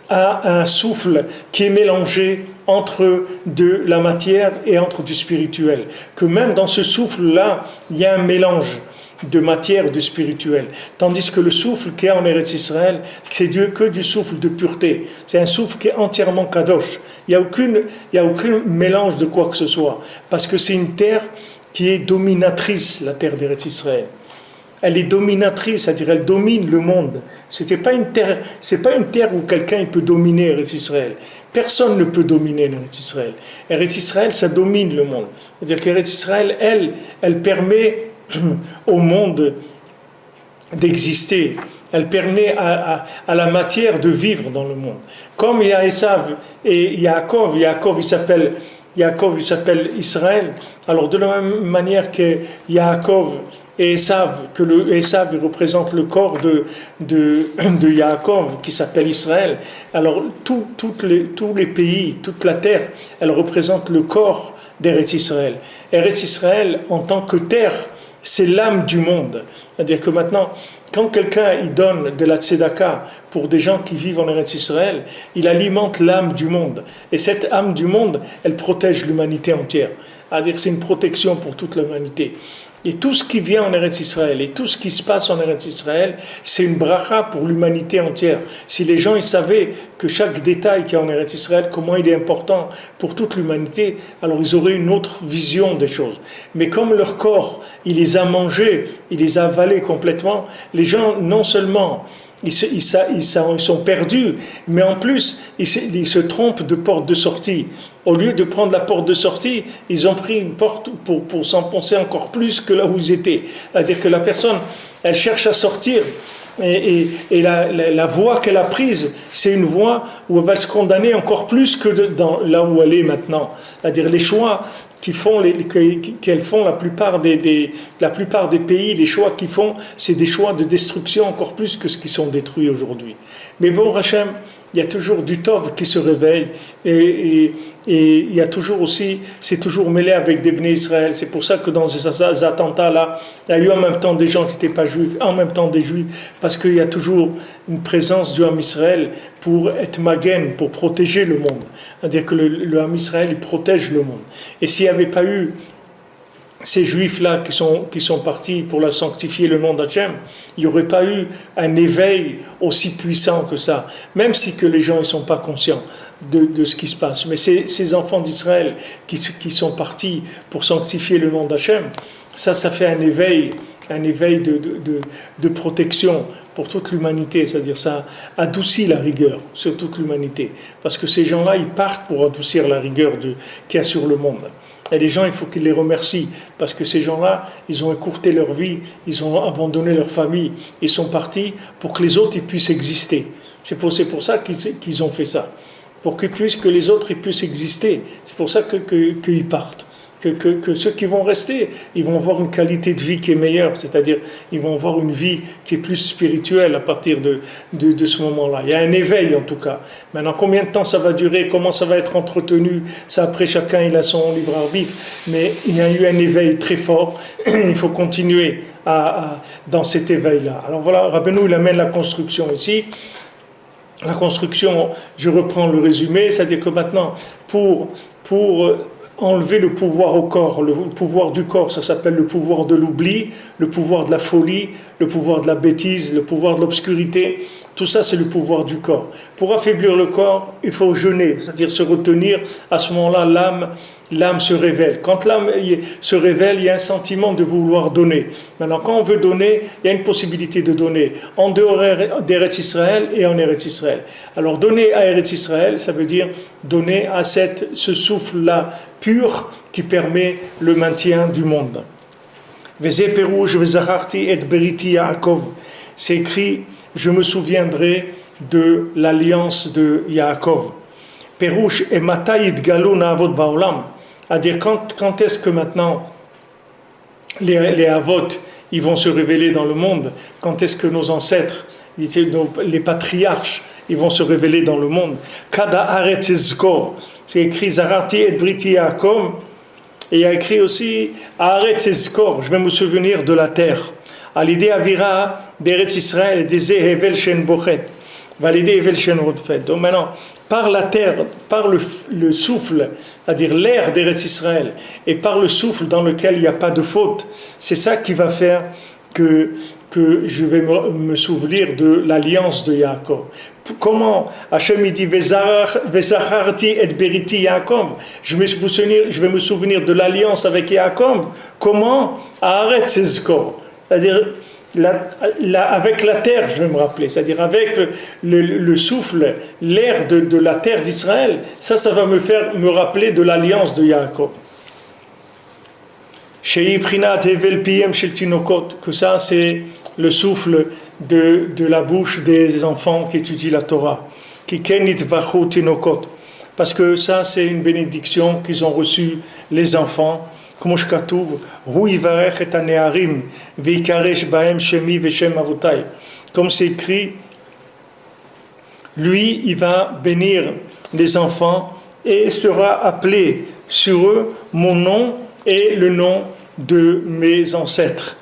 à un souffle qui est mélangé entre de la matière et entre du spirituel. Que même dans ce souffle-là, il y a un mélange de matière et de spirituel. Tandis que le souffle qu'il y a en Eretz Israël, c'est que du souffle de pureté. C'est un souffle qui est entièrement kadosh. Il n'y a aucun mélange de quoi que ce soit. Parce que c'est une terre qui est dominatrice, la terre d'Eretz Israël. Elle est dominatrice, c'est-à-dire elle domine le monde. C'est pas une terre où quelqu'un peut dominer Eretz Israël. Personne ne peut dominer Eretz Israël. Eretz Israël, ça domine le monde. C'est-à-dire qu'Eretz Israël, elle permet au monde d'exister. Elle permet à la matière de vivre dans le monde. Comme il y a Esav et Yaakov il s'appelle Israël. Alors de la même manière que Yaakov et Esav, Esav représente le corps de Yaakov qui s'appelle Israël. Alors tous les pays, toute la terre, elle représente le corps d'Eretz Israël. Eretz Israël en tant que terre, c'est l'âme du monde. C'est-à-dire que maintenant, quand quelqu'un il donne de la tzedaka pour des gens qui vivent en Eretz Israël, il alimente l'âme du monde. Et cette âme du monde, elle protège l'humanité entière. C'est-à-dire que c'est une protection pour toute l'humanité. Et tout ce qui vient en Eretz Israël et tout ce qui se passe en Eretz Israël, c'est une bracha pour l'humanité entière. Si les gens ils savaient que chaque détail qu'il y a en Eretz Israël, comment il est important pour toute l'humanité, alors ils auraient une autre vision des choses. Mais comme leur corps, il les a mangés, il les a avalés complètement, les gens non seulement ils sont perdus, mais en plus, ils se trompent de porte de sortie. Au lieu de prendre la porte de sortie, ils ont pris une porte pour s'enfoncer encore plus que là où ils étaient. C'est-à-dire que la personne, elle cherche à sortir, et la voie qu'elle a prise, c'est une voie où elle va se condamner encore plus que là où elle est maintenant. C'est-à-dire les choix qu'elles font la plupart des pays, les choix qu'ils font, c'est des choix de destruction encore plus que ce qui sont détruits aujourd'hui. Mais bon, Hachem, il y a toujours du Tov qui se réveille et il y a toujours aussi, c'est toujours mêlé avec des Bnei Israël. C'est pour ça que dans ces attentats-là, il y a eu en même temps des gens qui n'étaient pas juifs, en même temps des juifs, parce qu'il y a toujours une présence du Ham Israël pour être magen, pour protéger le monde. C'est-à-dire que le Ham Israël, il protège le monde. Et s'il n'y avait pas eu ces juifs-là qui sont partis pour la sanctifier le nom d'Hachem, il n'y aurait pas eu un éveil aussi puissant que ça, même si que les gens ne sont pas conscients de ce qui se passe. Mais ces enfants d'Israël qui sont partis pour sanctifier le nom d'Hachem, ça fait un éveil de protection pour toute l'humanité, c'est-à-dire ça adoucit la rigueur sur toute l'humanité, parce que ces gens-là, ils partent pour adoucir la rigueur qu'il y a sur le monde. Et les gens, il faut qu'ils les remercient, parce que ces gens-là, ils ont écourté leur vie, ils ont abandonné leur famille, ils sont partis pour que les autres ils puissent exister. C'est pour ça qu'ils ont fait ça, pour que les autres ils puissent exister. C'est pour ça qu'ils partent. Que ceux qui vont rester, ils vont avoir une qualité de vie qui est meilleure, c'est-à-dire ils vont avoir une vie qui est plus spirituelle à partir de ce moment-là. Il y a un éveil en tout cas. Maintenant, combien de temps ça va durer, comment ça va être entretenu, ça après chacun il a son libre arbitre, mais il y a eu un éveil très fort, il faut continuer dans cet éveil-là. Alors voilà, Rabbeinu il amène la construction ici. La construction, je reprends le résumé, c'est-à-dire que maintenant, pour enlever le pouvoir au corps, le pouvoir du corps, ça s'appelle le pouvoir de l'oubli, le pouvoir de la folie, le pouvoir de la bêtise, le pouvoir de l'obscurité. Tout ça, c'est le pouvoir du corps. Pour affaiblir le corps, il faut jeûner, c'est-à-dire se retenir. À ce moment-là, l'âme se révèle. Quand l'âme se révèle, il y a un sentiment de vouloir donner. Maintenant, quand on veut donner, il y a une possibilité de donner en dehors d'Eretz Israël et en Eretz Israël. Alors, donner à Eretz Israël, ça veut dire donner à ce souffle-là pur qui permet le maintien du monde. Vezeh perouj vezacharti et beriti Yaakov. C'est écrit, je me souviendrai de l'alliance de Yaakov. Perouch et matayit galou na'avot ba'olam. C'est-à-dire quand est-ce que maintenant les avot ils vont se révéler dans le monde? Quand est-ce que nos ancêtres, les patriarches, ils vont se révéler dans le monde? Kada aretz ezkor. J'ai écrit Zarati et Briti Yaakov, et il y a écrit aussi Aretz ezkor. Je vais me souvenir de la terre. À l'idée Avira d'Eretz Israël et des Hevel Shen Bochet. Validé Hevel Shen Rodfet. Donc maintenant, par la terre, par le souffle, c'est-à-dire l'air d'Eretz Israël, et par le souffle dans lequel il n'y a pas de faute, c'est ça qui va faire que je vais me souvenir de l'alliance de Yaakov. Comment Hachem dit Vezacharti et Beriti Yaakov, je vais me souvenir de l'alliance avec Yaakov. Comment Haaretz ezkor, c'est-à-dire avec la terre, je vais me rappeler, c'est-à-dire avec le souffle, l'air de la terre d'Israël, ça va me rappeler de l'alliance de Yaakov. Que ça c'est le souffle de la bouche des enfants qui étudient la Torah. Parce que ça c'est une bénédiction qu'ils ont reçue les enfants. Comme c'est écrit, lui il va bénir les enfants et sera appelé sur eux mon nom et le nom de mes ancêtres.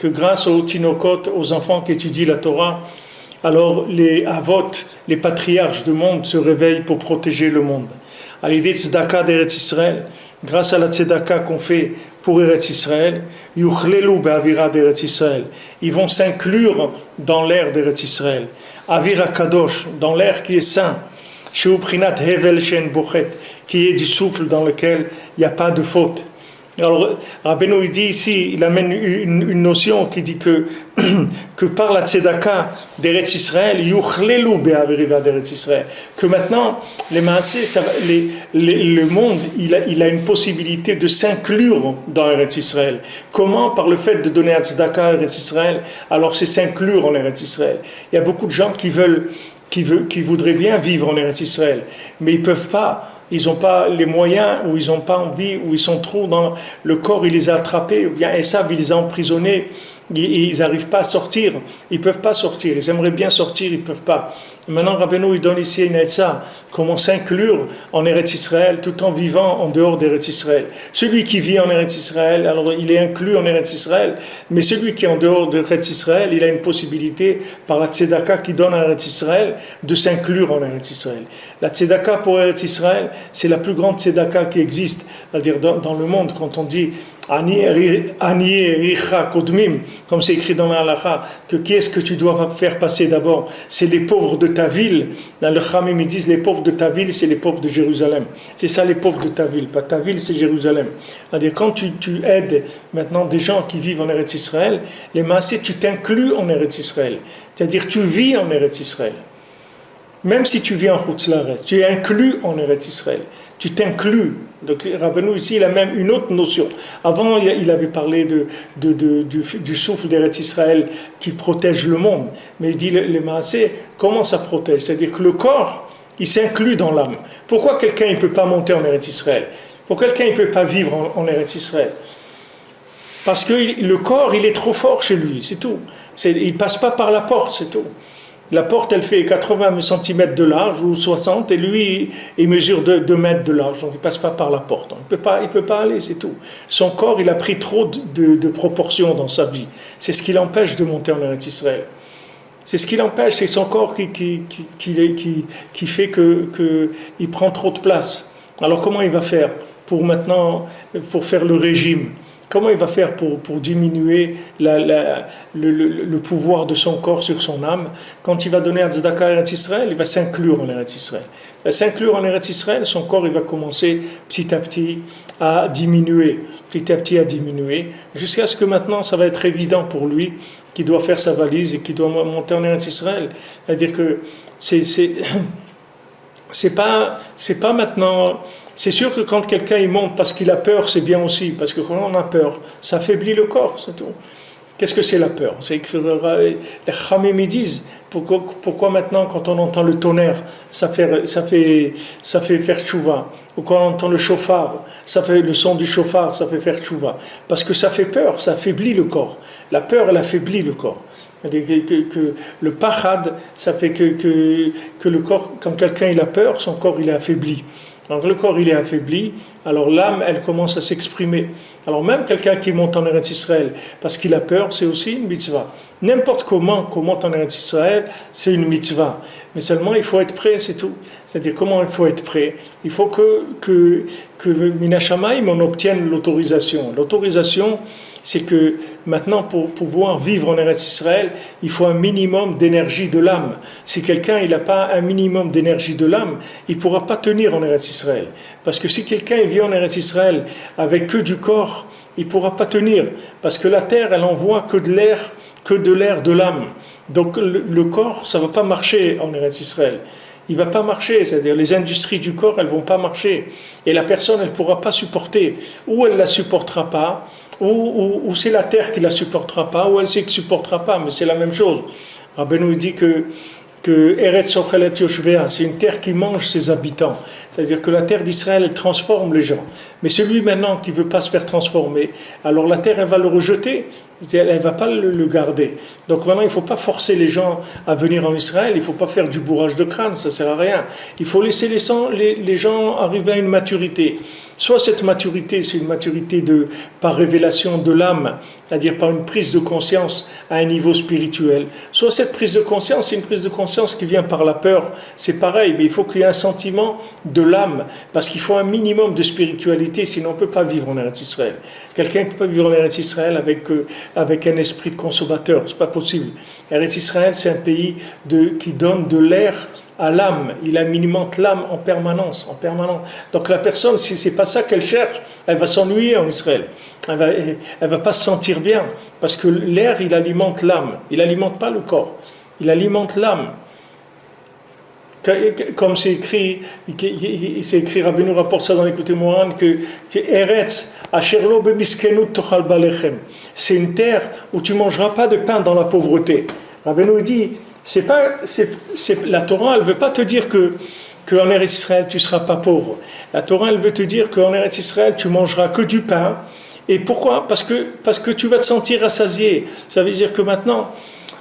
Que grâce aux tinokot, aux enfants qui étudient la Torah, alors les avot, les patriarches du monde se réveillent pour protéger le monde. à l'idée de tzedaka d'Eretz Israël, grâce à la tzedaka qu'on fait pour Eretz Israël, yuchlelu be'avira d'Eretz Israël, ils vont s'inclure dans l'air d'Eretz Israël, avira kadosh, dans l'air qui est saint, sheu prinat hevel shen bochet, qui est du souffle dans lequel il n'y a pas de faute. Alors, Rabbeinu il dit ici, il amène une notion qui dit que par la tzedaka d'Eretz Israël, yuchlelu be'avira d'Eretz Israël, que maintenant, les maasés, le monde, il a une possibilité de s'inclure dans Eretz Israël. Comment? Par le fait de donner la tzedaka à Eretz Israël, alors c'est s'inclure en Eretz Israël. Il y a beaucoup de gens qui voudraient bien vivre en Eretz Israël, mais ils ne peuvent pas. Ils n'ont pas les moyens, ou ils n'ont pas envie, ou ils sont trop dans le corps, il les a attrapés, ou bien Esav, il les a emprisonnés, ils n'arrivent pas à sortir, ils ne peuvent pas sortir, ils aimeraient bien sortir, ils ne peuvent pas. Maintenant, Rabbeinu, il donne ici une Etzah, comment s'inclure en Eretz Israël, tout en vivant en dehors d'Eretz Israël. Celui qui vit en Eretz Israël, alors il est inclus en Eretz Israël, mais celui qui est en dehors d'Eretz Israël, il a une possibilité, par la tzedaka qui donne à Eretz Israël, de s'inclure en Eretz Israël. La tzedaka pour Eretz Israël, c'est la plus grande tzedaka qui existe, c'est-à-dire dans le monde, quand on dit Ani Richa Kodmim, comme c'est écrit dans la halakha, que qui est-ce que tu dois faire passer d'abord? C'est les pauvres de ta ville. Dans le Khamim, ils disent les pauvres de ta ville, c'est les pauvres de Jérusalem. C'est ça les pauvres de ta ville. Pas ta ville, c'est Jérusalem. C'est-à-dire quand tu aides maintenant des gens qui vivent en Eretz Israël, les maasés, tu t'inclus en Eretz Israël. C'est-à-dire tu vis en Eretz Israël. Même si tu vis en Chutz La'aretz, tu es inclus en Eretz Israël. Tu t'inclus. Donc Rabbeinu ici, il a même une autre notion. Avant, il avait parlé du souffle d'Eretz Israël qui protège le monde. Mais il dit, les maasés, comment ça protège? C'est-à-dire que le corps, il s'inclut dans l'âme. Pourquoi quelqu'un ne peut pas monter en Eretz Israël? Pourquoi quelqu'un ne peut pas vivre en Eretz Israël? Parce que le corps, il est trop fort chez lui, c'est tout. Il ne passe pas par la porte, c'est tout. La porte, elle fait 80 cm de large ou 60, et lui, il mesure 2 mètres de large, donc il ne passe pas par la porte. Il ne peut pas aller, c'est tout. Son corps, il a pris trop de proportions dans sa vie. C'est ce qui l'empêche de monter en Eretz Israël. C'est ce qui l'empêche, c'est son corps qui fait qu'il prend trop de place. Alors comment il va faire pour faire le régime? Comment il va faire pour diminuer le pouvoir de son corps sur son âme? Quand il va donner à tzedaka à Eretz Israël, il va s'inclure en Eretz Israël. Il va s'inclure en Eretz Israël, son corps il va commencer petit à petit à diminuer, jusqu'à ce que maintenant ça va être évident pour lui qu'il doit faire sa valise et qu'il doit monter en Eretz Israël. C'est-à-dire que c'est pas maintenant. C'est sûr que quand quelqu'un il monte parce qu'il a peur, c'est bien aussi, parce que quand on a peur, ça affaiblit le corps, c'est tout. Qu'est-ce que c'est la peur? C'est que les Khamim disent pourquoi maintenant quand on entend le tonnerre, ça fait faire tchouva, ou quand on entend le chauffard, le son du chauffard, ça fait faire tchouva, parce que ça fait peur, ça affaiblit le corps. La peur, elle affaiblit le corps. Que le pachad, ça fait que le corps, quand quelqu'un il a peur, son corps il est affaibli. Donc le corps il est affaibli, alors l'âme elle commence à s'exprimer. Alors même quelqu'un qui monte en Eretz Israël parce qu'il a peur, c'est aussi une mitzvah. N'importe comment qu'on monte en Eretz Israël, c'est une mitzvah. Mais seulement il faut être prêt, c'est tout. C'est-à-dire comment il faut être prêt? Il faut que Mina Shamayim on obtienne l'autorisation. L'autorisation, c'est que maintenant pour pouvoir vivre en Eretz Israël, il faut un minimum d'énergie de l'âme. Si quelqu'un il n'a pas un minimum d'énergie de l'âme, il ne pourra pas tenir en Eretz Israël. Parce que si quelqu'un vit en Eretz Israël avec que du corps, il ne pourra pas tenir. Parce que la terre, elle envoie que de l'air de l'âme. Donc le corps, ça ne va pas marcher en Eretz Israël. Il ne va pas marcher, c'est-à-dire les industries du corps, elles ne vont pas marcher. Et la personne, elle ne pourra pas supporter. Ou elle ne la supportera pas, ou c'est la terre qui ne la supportera pas, ou elle sait qu'elle ne supportera pas, mais c'est la même chose. Rabbeinu dit que Eretz Ochelet Yoshvea, c'est une terre qui mange ses habitants. C'est-à-dire que la terre d'Israël, elle transforme les gens. Mais celui maintenant qui ne veut pas se faire transformer, alors la terre, elle va le rejeter. Elle ne va pas le garder. Donc maintenant, il ne faut pas forcer les gens à venir en Israël. Il ne faut pas faire du bourrage de crâne, ça ne sert à rien. Il faut laisser les gens arriver à une maturité. Soit cette maturité, c'est une maturité par révélation de l'âme, c'est-à-dire par une prise de conscience à un niveau spirituel. Soit cette prise de conscience, c'est une prise de conscience qui vient par la peur. C'est pareil, mais il faut qu'il y ait un sentiment de l'âme, parce qu'il faut un minimum de spiritualité, sinon on ne peut pas vivre en Eretz Israël. Quelqu'un ne peut pas vivre en Eretz Israël avec un esprit de consommateur, c'est pas possible. Eretz Israël, c'est un pays qui donne de l'air à l'âme, il alimente l'âme en permanence. Donc la personne, si c'est pas ça qu'elle cherche, elle va s'ennuyer en Israël. Elle va pas se sentir bien, parce que l'air, il alimente l'âme, il alimente pas le corps, il alimente l'âme. Comme c'est écrit, Rabbeinu rapporte ça dans l'Écoute Moran, que Eretz, Asherlo bemiskenu tochal balechem. C'est une terre où tu mangeras pas de pain dans la pauvreté. Rabbeinu dit, la Torah, elle ne veut pas te dire qu'en Eretz Israël, tu ne seras pas pauvre. La Torah, elle veut te dire qu'en Eretz Israël, tu mangeras que du pain. Et pourquoi ? Parce que tu vas te sentir rassasié. Ça veut dire que maintenant,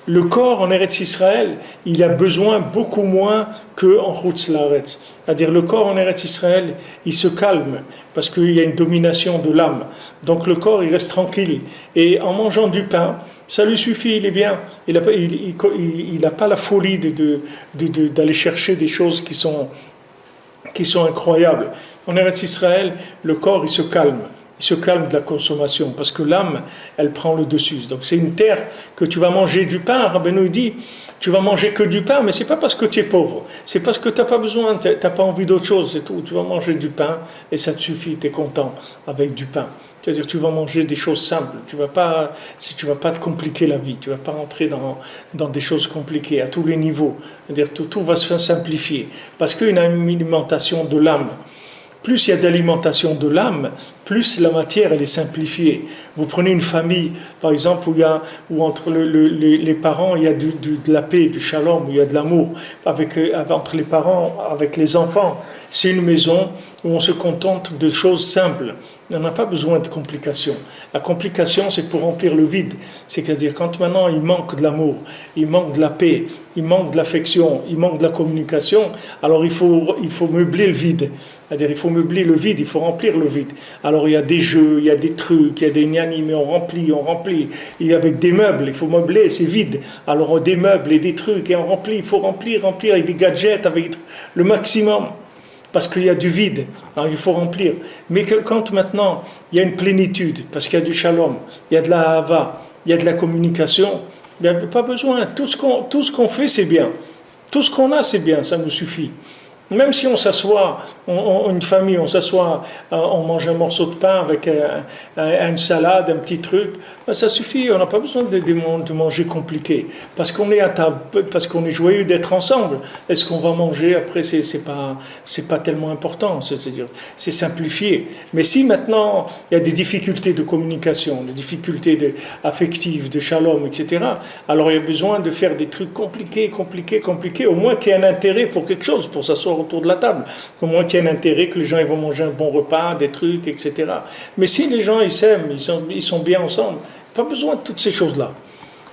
le corps en Eretz Israël, il a besoin beaucoup moins qu'en Chutz Laaretz. C'est-à-dire le corps en Eretz Israël, il se calme parce qu'il y a une domination de l'âme. Donc le corps, il reste tranquille. Et en mangeant du pain, ça lui suffit, il est bien. Il n'a pas la folie d'aller chercher des choses qui sont incroyables. En Eretz Israël, le corps, il se calme. Il se calme de la consommation, parce que l'âme, elle prend le dessus. Donc c'est une terre que tu vas manger du pain. Rabbeinu dit, tu vas manger que du pain, mais c'est pas parce que tu es pauvre. C'est parce que tu n'as pas besoin, tu n'as pas envie d'autre chose, c'est tout. Tu vas manger du pain, et ça te suffit, tu es content avec du pain. C'est-à-dire tu vas manger des choses simples. Tu vas pas te compliquer la vie. Tu vas pas rentrer dans des choses compliquées à tous les niveaux. C'est-à-dire tout va se simplifier. Parce qu'il y a une alimentation de l'âme. Plus il y a d'alimentation de l'âme, plus la matière elle est simplifiée. Vous prenez une famille, par exemple, où entre les parents il y a de la paix, du shalom, où il y a de l'amour entre les parents, avec les enfants. C'est une maison où on se contente de choses simples. On n'a pas besoin de complications. La complication, c'est pour remplir le vide. C'est-à-dire, quand maintenant il manque de l'amour, il manque de la paix, il manque de l'affection, il manque de la communication, alors il faut meubler le vide. C'est-à-dire, il faut meubler le vide, il faut remplir le vide. Alors il y a des jeux, il y a des trucs, il y a des gnanis, mais on remplit. Et avec des meubles, il faut meubler, c'est vide. Alors on des meubles et des trucs, et on remplit, il faut remplir avec des gadgets, avec le maximum. Parce qu'il y a du vide, alors il faut remplir. Mais quand maintenant il y a une plénitude, parce qu'il y a du shalom, il y a de la hava, il y a de la communication, il n'y a pas besoin. Tout ce qu'on fait, c'est bien. Tout ce qu'on a, c'est bien, ça nous suffit. Même si on s'assoit, une famille, on s'assoit, on mange un morceau de pain avec une salade, un petit truc, ben ça suffit, on n'a pas besoin de manger compliqué. Parce qu'on est à table, parce qu'on est joyeux d'être ensemble. Est-ce qu'on va manger après, c'est pas tellement important, c'est-à-dire, c'est simplifié. Mais si maintenant, il y a des difficultés de communication, des difficultés affectives, de shalom, etc., alors il y a besoin de faire des trucs compliqués, au moins qu'il y ait un intérêt pour quelque chose, pour s'asseoir autour de la table, au moins qu'il y ait un intérêt, que les gens ils vont manger un bon repas, des trucs, etc. Mais si les gens ils s'aiment, ils sont bien ensemble, pas besoin de toutes ces choses-là.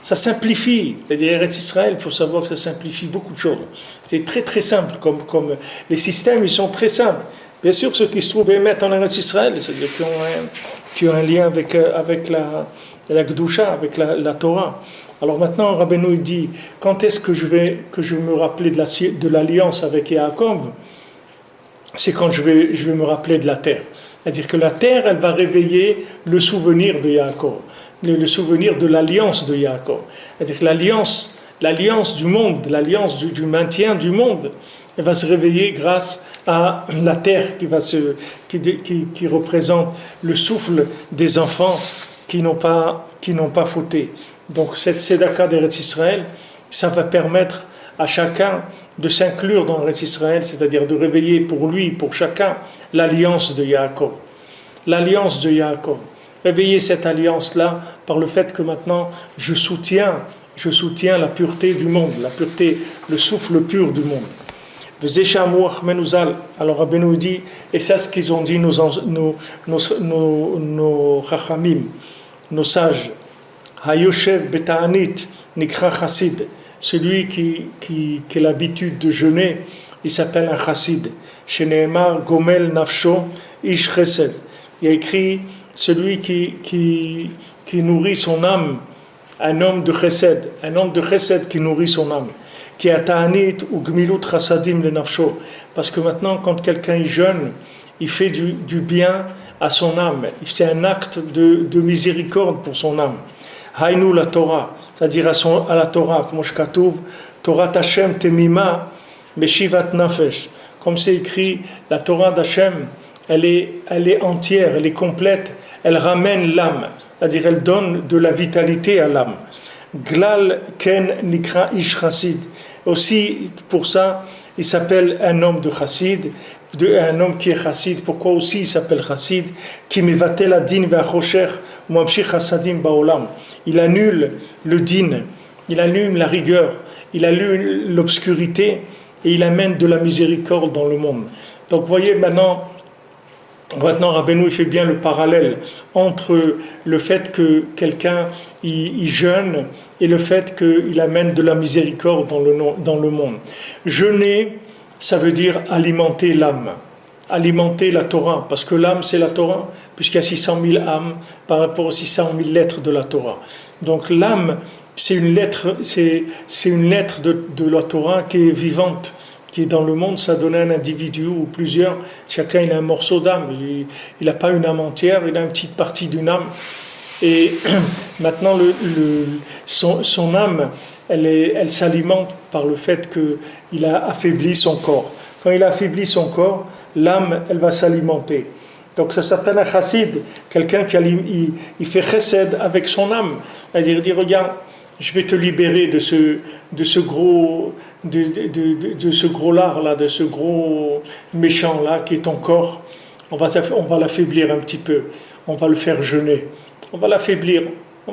Ça simplifie, c'est-à-dire Eretz Israël, il faut savoir que ça simplifie beaucoup de choses. C'est très très simple, comme les systèmes ils sont très simples. Bien sûr, ceux qui se trouvent émettre en Eretz Israël, c'est-à-dire qui ont un lien avec la Gdusha, avec la Torah. Alors maintenant, Rabbeinu dit, quand est-ce que je vais me rappeler de l'alliance avec Yaakov ? C'est quand je vais me rappeler de la terre. C'est-à-dire que la terre, elle va réveiller le souvenir de Yaakov, le souvenir de l'alliance de Yaakov. C'est-à-dire que l'alliance du monde, l'alliance du maintien du monde, elle va se réveiller grâce à la terre qui représente le souffle des enfants qui n'ont pas fauté. Donc cette Tzedaka d'Eretz Israël, ça va permettre à chacun de s'inclure dans Eretz Israël, c'est-à-dire de réveiller pour lui, pour chacun, l'alliance de Yaakov. L'alliance de Yaakov. Réveiller cette alliance-là par le fait que maintenant je soutiens la pureté du monde, la pureté, le souffle pur du monde. Alors Rabbeinu dit, et c'est ce qu'ils ont dit nos chachamim, nos sages. Hayoshev beta'anit nikra chassid. Celui qui a l'habitude de jeûner, il s'appelle un chassid. Sheneemar Gomel Nafsho Ish Chesed. Il y a écrit celui qui nourrit son âme, un homme de chesed qui nourrit son âme, qui a ta'anit ou gmilut chasadim le nafsho. Parce que maintenant, quand quelqu'un est jeune, il fait du bien à son âme. C'est un acte de miséricorde pour son âme. Hainu la Torah, c'est-à-dire à la Torah, comme je katouv, Torah Hashem temima meshivat nafesh. Comme c'est écrit, la Torah d'Hachem, elle est entière, elle est complète, elle ramène l'âme, c'est-à-dire elle donne de la vitalité à l'âme. Glal ken nikra ish chassid. Aussi, pour ça, il s'appelle un homme de chassid, un homme qui est chassid. Pourquoi aussi il s'appelle chassid? Qui mevatel adin ve'achosher u'mamshich chasadim ba'olam. Il annule le din, il annule la rigueur, il annule l'obscurité et il amène de la miséricorde dans le monde. Donc, vous voyez maintenant Rabbeinu fait bien le parallèle entre le fait que quelqu'un il jeûne et le fait qu'il amène de la miséricorde dans le monde. Jeûner, ça veut dire alimenter l'âme, alimenter la Torah, parce que l'âme c'est la Torah, puisqu'il y a 600 000 âmes par rapport aux 600 000 lettres de la Torah. Donc l'âme, c'est une lettre de la Torah qui est vivante, qui est dans le monde. Ça donne un individu ou plusieurs, chacun il a un morceau d'âme, il n'a pas une âme entière, il a une petite partie d'une âme. Et maintenant son âme, elle s'alimente par le fait qu'il a affaibli son corps. Quand il a affaibli son corps, l'âme elle va s'alimenter. Donc ça s'appelle un chassid, quelqu'un il fait chesed avec son âme. C'est-à-dire, il dit regarde, je vais te libérer de ce gros lard là, de ce gros méchant là qui est ton corps. On va l'affaiblir un petit peu, on va le faire jeûner, on va l'affaiblir, on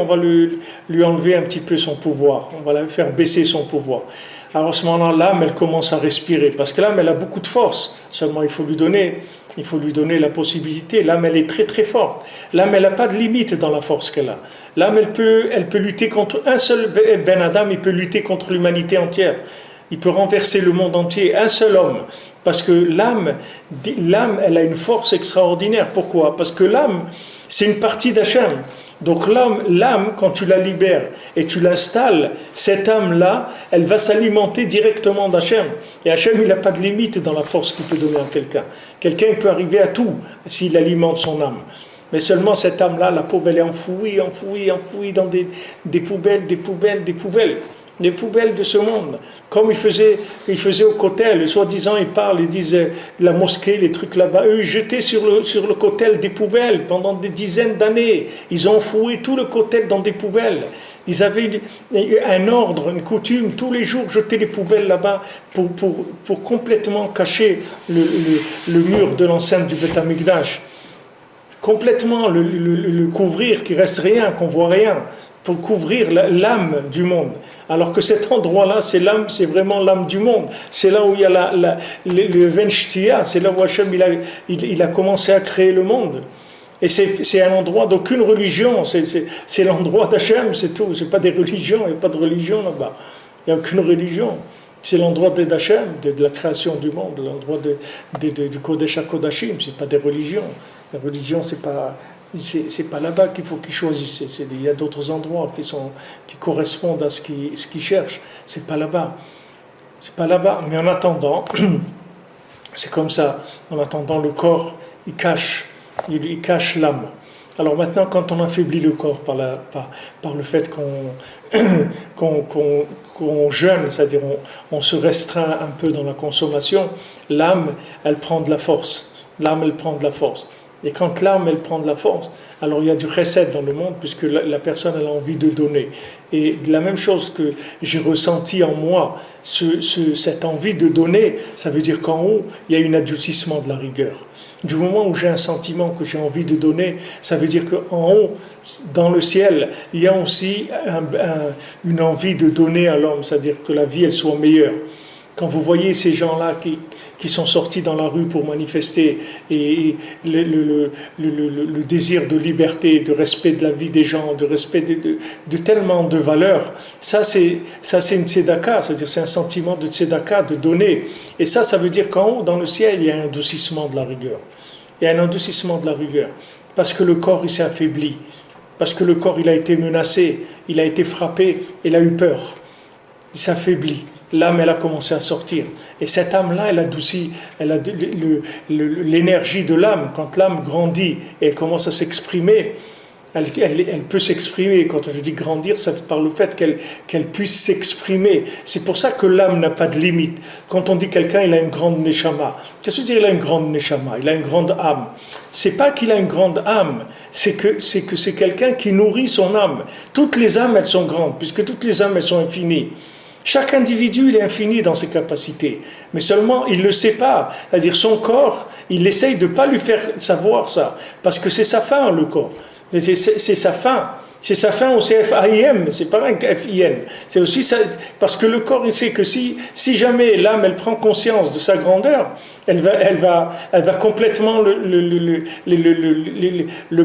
va lui enlever un petit peu son pouvoir, on va le faire baisser son pouvoir. Alors à ce moment-là, l'âme elle commence à respirer, parce que l'âme elle a beaucoup de force, seulement il faut lui donner la possibilité. L'âme elle est très très forte, l'âme elle n'a pas de limite dans la force qu'elle a. L'âme elle peut lutter contre un seul Ben Adam, il peut lutter contre l'humanité entière, il peut renverser le monde entier, un seul homme, parce que l'âme elle a une force extraordinaire. Pourquoi? Parce que l'âme c'est une partie d'Hachem. Donc l'âme, quand tu la libères et tu l'installes, cette âme-là, elle va s'alimenter directement d'Hachem. Et Hachem, il n'a pas de limite dans la force qu'il peut donner à quelqu'un. Quelqu'un peut arriver à tout s'il alimente son âme. Mais seulement cette âme-là, la pauvre, elle est enfouie dans des poubelles. Les poubelles de ce monde. Comme ils faisaient au Kotel, soi-disant ils disent la mosquée, les trucs là-bas, eux ils jetaient sur le Kotel des poubelles pendant des dizaines d'années. Ils ont enfoué tout le Kotel dans des poubelles. Ils avaient un ordre, une coutume, tous les jours jeter les poubelles là-bas pour complètement cacher le mur de l'enceinte du Beth Amikdash. Complètement le couvrir, qu'il reste rien, qu'on voit rien, pour couvrir l'âme du monde. Alors que cet endroit-là, c'est vraiment l'âme du monde. C'est là où il y a le Venshtia, c'est là où Hachem il a commencé à créer le monde. Et c'est un endroit d'aucune religion, c'est l'endroit d'Hachem, c'est tout. C'est pas des religions, il n'y a pas de religion là-bas. Il n'y a aucune religion. C'est l'endroit d'Hachem, de la création du monde, l'endroit du Kodesh HaKodashim, c'est pas des religions. La religion, c'est pas là-bas qu'il faut qu'ils choisissent. Il y a d'autres endroits qui correspondent à ce qu'ils cherchent. C'est pas là-bas. Mais en attendant, c'est comme ça. En attendant, le corps, il cache l'âme. Alors maintenant, quand on affaiblit le corps par le fait qu'on jeûne, c'est-à-dire on se restreint un peu dans la consommation, l'âme, elle prend de la force. Et quand l'âme, elle prend de la force, alors il y a du chesed dans le monde, puisque la personne, elle a envie de donner. Et de la même chose que j'ai ressenti en moi, cette envie de donner, ça veut dire qu'en haut, il y a un adoucissement de la rigueur. Du moment où j'ai un sentiment que j'ai envie de donner, ça veut dire qu'en haut, dans le ciel, il y a aussi une envie de donner à l'homme, c'est-à-dire que la vie, elle soit meilleure. Quand vous voyez ces gens-là qui sont sortis dans la rue pour manifester et le désir de liberté, de respect de la vie des gens, de respect de tellement de valeurs, ça c'est une tzedaka, c'est-à-dire c'est un sentiment de tzedaka, de donner. Et ça veut dire qu'en haut, dans le ciel, il y a un adoucissement de la rigueur. Il y a un adoucissement de la rigueur. Parce que le corps, il s'est affaibli. Parce que le corps, il a été menacé, il a été frappé, il a eu peur. Il s'affaiblit. L'âme, elle a commencé à sortir. Et cette âme-là, elle adoucit, elle a l'énergie de l'âme. Quand l'âme grandit et elle commence à s'exprimer, elle peut s'exprimer. Quand je dis grandir, ça par le fait qu'elle puisse s'exprimer. C'est pour ça que l'âme n'a pas de limite. Quand on dit quelqu'un, il a une grande neshama. Qu'est-ce que dire il a une grande neshama? Il a une grande âme. C'est pas qu'il a une grande âme, c'est que c'est quelqu'un qui nourrit son âme. Toutes les âmes, elles sont grandes, puisque toutes les âmes, elles sont infinies. Chaque individu, il est infini dans ses capacités. Mais seulement, il ne le sait pas. C'est-à-dire, son corps, il essaye de ne pas lui faire savoir ça. Parce que c'est sa fin, le corps. C'est sa fin. C'est sa fin au CFAIM, c'est pas un FIN. C'est aussi ça, parce que le corps, il sait que si jamais l'âme, elle prend conscience de sa grandeur, elle va complètement le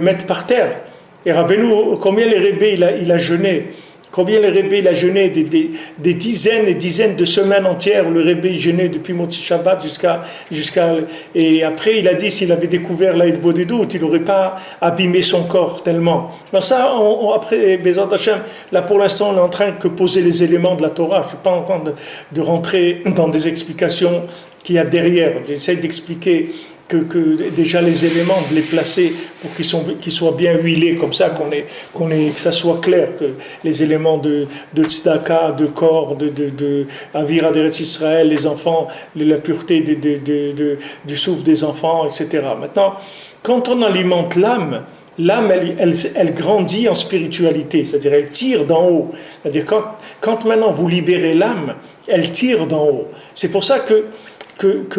mettre par terre. Et Rabbeinu, combien les Rebbe, il a jeûné. Combien le Rebbe il a jeûné des dizaines et dizaines de semaines entières. Le Rebbe jeûnait depuis Motzi Shabbat jusqu'à et après il a dit s'il avait découvert la Hitbodedut, il n'aurait pas abîmé son corps tellement. Alors ça, après Bezat Hashem, là pour l'instant on est en train de poser les éléments de la Torah. Je ne suis pas en train de rentrer dans des explications qu'il y a derrière. J'essaie d'expliquer que déjà les éléments, de les placer pour qu'ils soient bien huilés, comme ça, que ça soit clair, que les éléments de tzedaka, de corps, de Avira d'Eretz Israël, les enfants, la pureté du souffle des enfants, etc. Maintenant, quand on alimente l'âme, elle grandit en spiritualité, c'est-à-dire elle tire d'en haut. C'est-à-dire quand maintenant vous libérez l'âme, elle tire d'en haut. C'est pour ça que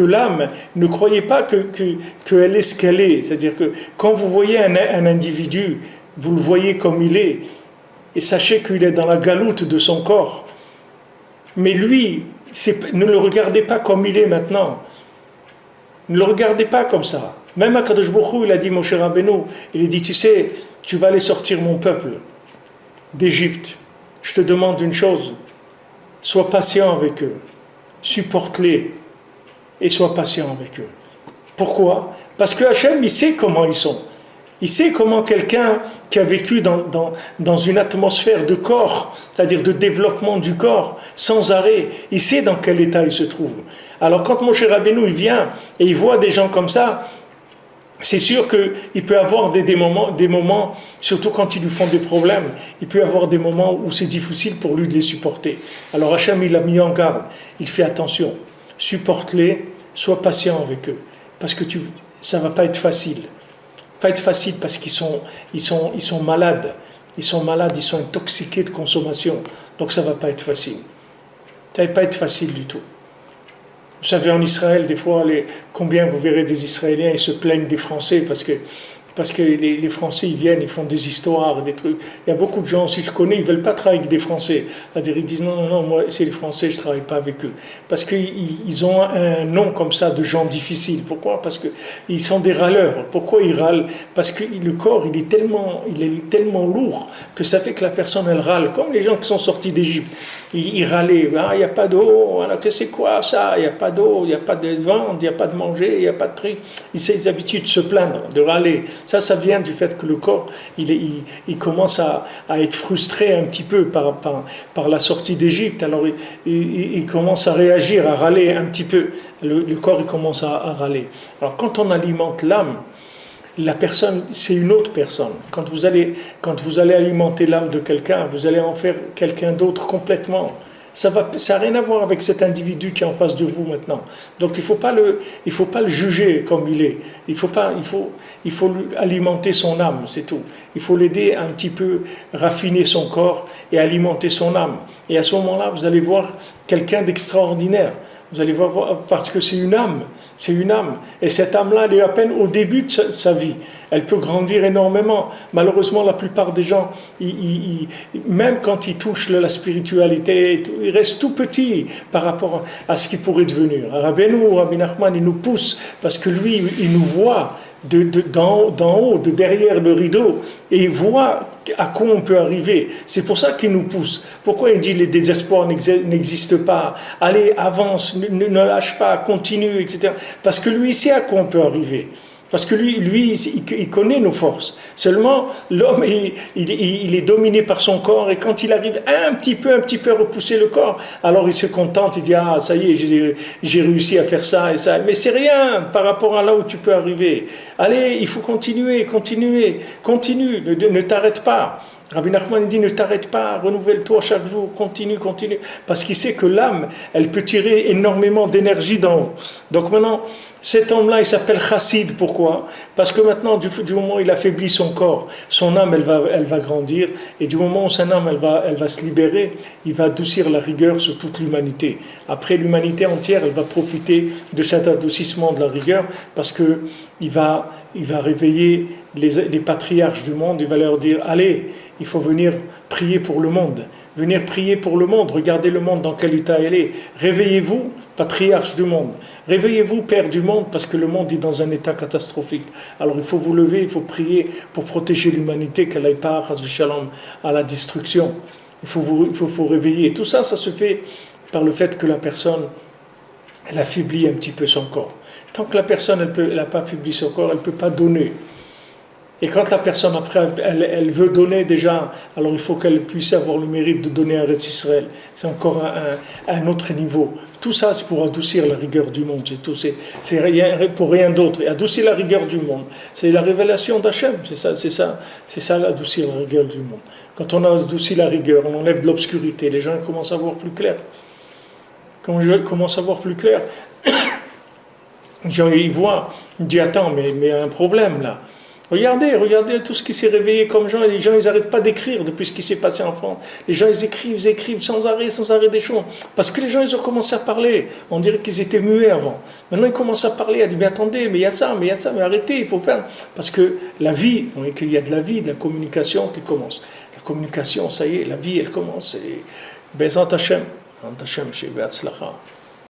l'âme, ne croyez pas qu'elle est ce qu'elle est. C'est-à-dire que quand vous voyez un individu, vous le voyez comme il est, et sachez qu'il est dans la galoute de son corps. Mais lui, ne le regardez pas comme il est maintenant. Ne le regardez pas comme ça. Même Akadosh Baruch Hu, il a dit, Moshe Rabbeinu, il a dit, tu sais, tu vas aller sortir mon peuple d'Égypte. Je te demande une chose, sois patient avec eux, supporte-les, et sois patient avec eux. Pourquoi? Parce que Hachem, il sait comment ils sont. Il sait comment quelqu'un qui a vécu dans une atmosphère de corps, c'est-à-dire de développement du corps, sans arrêt, il sait dans quel état il se trouve. Alors quand Moshe Rabbeinu, il vient et il voit des gens comme ça, c'est sûr qu'il peut avoir des moments, surtout quand ils lui font des problèmes, il peut avoir des moments où c'est difficile pour lui de les supporter. Alors Hachem, il l'a mis en garde, il fait attention. Supporte-les, sois patient avec eux, parce que ça va pas être facile. Pas être facile parce qu'ils sont malades, ils sont intoxiqués de consommation, donc ça va pas être facile. Ça va pas être facile du tout. Vous savez, en Israël, des fois, combien vous verrez des Israéliens, ils se plaignent des Français parce que les Français, ils viennent, ils font des histoires, des trucs. Il y a beaucoup de gens, si je connais, ils ne veulent pas travailler avec des Français. C'est-à-dire, ils disent non, moi, c'est les Français, je ne travaille pas avec eux. Parce qu'ils ont un nom comme ça de gens difficiles. Pourquoi? Parce qu'ils sont des râleurs. Pourquoi ils râlent? Parce que le corps, il est tellement lourd que ça fait que la personne, elle râle. Comme les gens qui sont sortis d'Égypte. Ils râlaient. Ah, il n'y a pas d'eau. Alors, c'est quoi ça? Il n'y a pas d'eau, il n'y a pas de vente, il n'y a pas de manger, il n'y a pas de truc. Ils habituent de se plaindre, de râler. Ça vient du fait que le corps, il commence à être frustré un petit peu par la sortie d'Égypte. Alors, il commence à réagir, à râler un petit peu. Le corps, il commence à râler. Alors, quand on alimente l'âme, la personne, c'est une autre personne. Quand vous allez alimenter l'âme de quelqu'un, vous allez en faire quelqu'un d'autre complètement. Ça n'a rien à voir avec cet individu qui est en face de vous maintenant. Donc il faut pas le juger comme il est. Il faut lui alimenter son âme, c'est tout. Il faut l'aider à un petit peu raffiner son corps et alimenter son âme. Et à ce moment-là, vous allez voir quelqu'un d'extraordinaire. Vous allez voir, parce que c'est une âme. C'est une âme. Et cette âme-là, elle est à peine au début de sa vie. Elle peut grandir énormément. Malheureusement, la plupart des gens, même quand ils touchent la spiritualité, ils restent tout petits par rapport à ce qu'ils pourraient devenir. Rabbi Nachman, il nous pousse parce que lui, il nous voit d'en haut, de derrière le rideau, et il voit à quoi on peut arriver. C'est pour ça qu'il nous pousse. Pourquoi il dit les désespoirs n'existent pas? Allez, avance, ne lâche pas, continue, etc. Parce que lui, il sait à quoi on peut arriver. Parce que lui il connaît nos forces. Seulement, l'homme, il est dominé par son corps, et quand il arrive un petit peu à repousser le corps, alors il se contente, il dit, ah, ça y est, j'ai réussi à faire ça et ça. Mais c'est rien par rapport à là où tu peux arriver. Allez, il faut continue, ne t'arrête pas. Rabbi Nachman dit, ne t'arrête pas, renouvelle-toi chaque jour, continue, parce qu'il sait que l'âme, elle peut tirer énormément d'énergie d'en haut. Donc maintenant, cet homme-là, il s'appelle chassid. Pourquoi? Parce que maintenant, du moment où il affaiblit son corps, son âme, elle va grandir, et du moment où son âme, elle va se libérer, il va adoucir la rigueur sur toute l'humanité. Après, l'humanité entière, elle va profiter de cet adoucissement de la rigueur, parce que il va réveiller les patriarches du monde, il va leur dire, allez, il faut venir prier pour le monde. Venir prier pour le monde, regardez le monde dans quel état il est. Réveillez-vous, patriarche du monde. Réveillez-vous, père du monde, parce que le monde est dans un état catastrophique. Alors il faut vous lever, il faut prier pour protéger l'humanité, qu'elle n'aille pas, à la destruction. Il faut réveiller. Tout ça, ça se fait par le fait que la personne, elle affaiblit un petit peu son corps. Tant que la personne, elle n'a pas affaibli son corps, elle ne peut pas donner. Et quand la personne, après, elle veut donner déjà, alors il faut qu'elle puisse avoir le mérite de donner à Eretz Israël. C'est encore un autre niveau. Tout ça, c'est pour adoucir la rigueur du monde. C'est rien, pour rien d'autre. Et adoucir la rigueur du monde, c'est la révélation d'Hachem. C'est ça, adoucir la rigueur du monde. Quand on a adouci la rigueur, on enlève de l'obscurité. Les gens commencent à voir plus clair. Quand je commence à voir plus clair, les gens, ils voient, ils disent, attends, mais il y a un problème là. Regardez tout ce qui s'est réveillé comme gens. Les gens, ils n'arrêtent pas d'écrire depuis ce qui s'est passé en France. Les gens, ils écrivent sans arrêt des choses. Parce que les gens, ils ont commencé à parler. On dirait qu'ils étaient muets avant. Maintenant, ils commencent à parler. Ils disent, mais attendez, mais il y a ça, mais arrêtez, il faut faire. Parce que la vie, on voit qu'il y a de la vie, de la communication qui commence. La communication, ça y est, la vie, elle commence. Bezrat Hashem. Hashem, chez Be'atzlacha.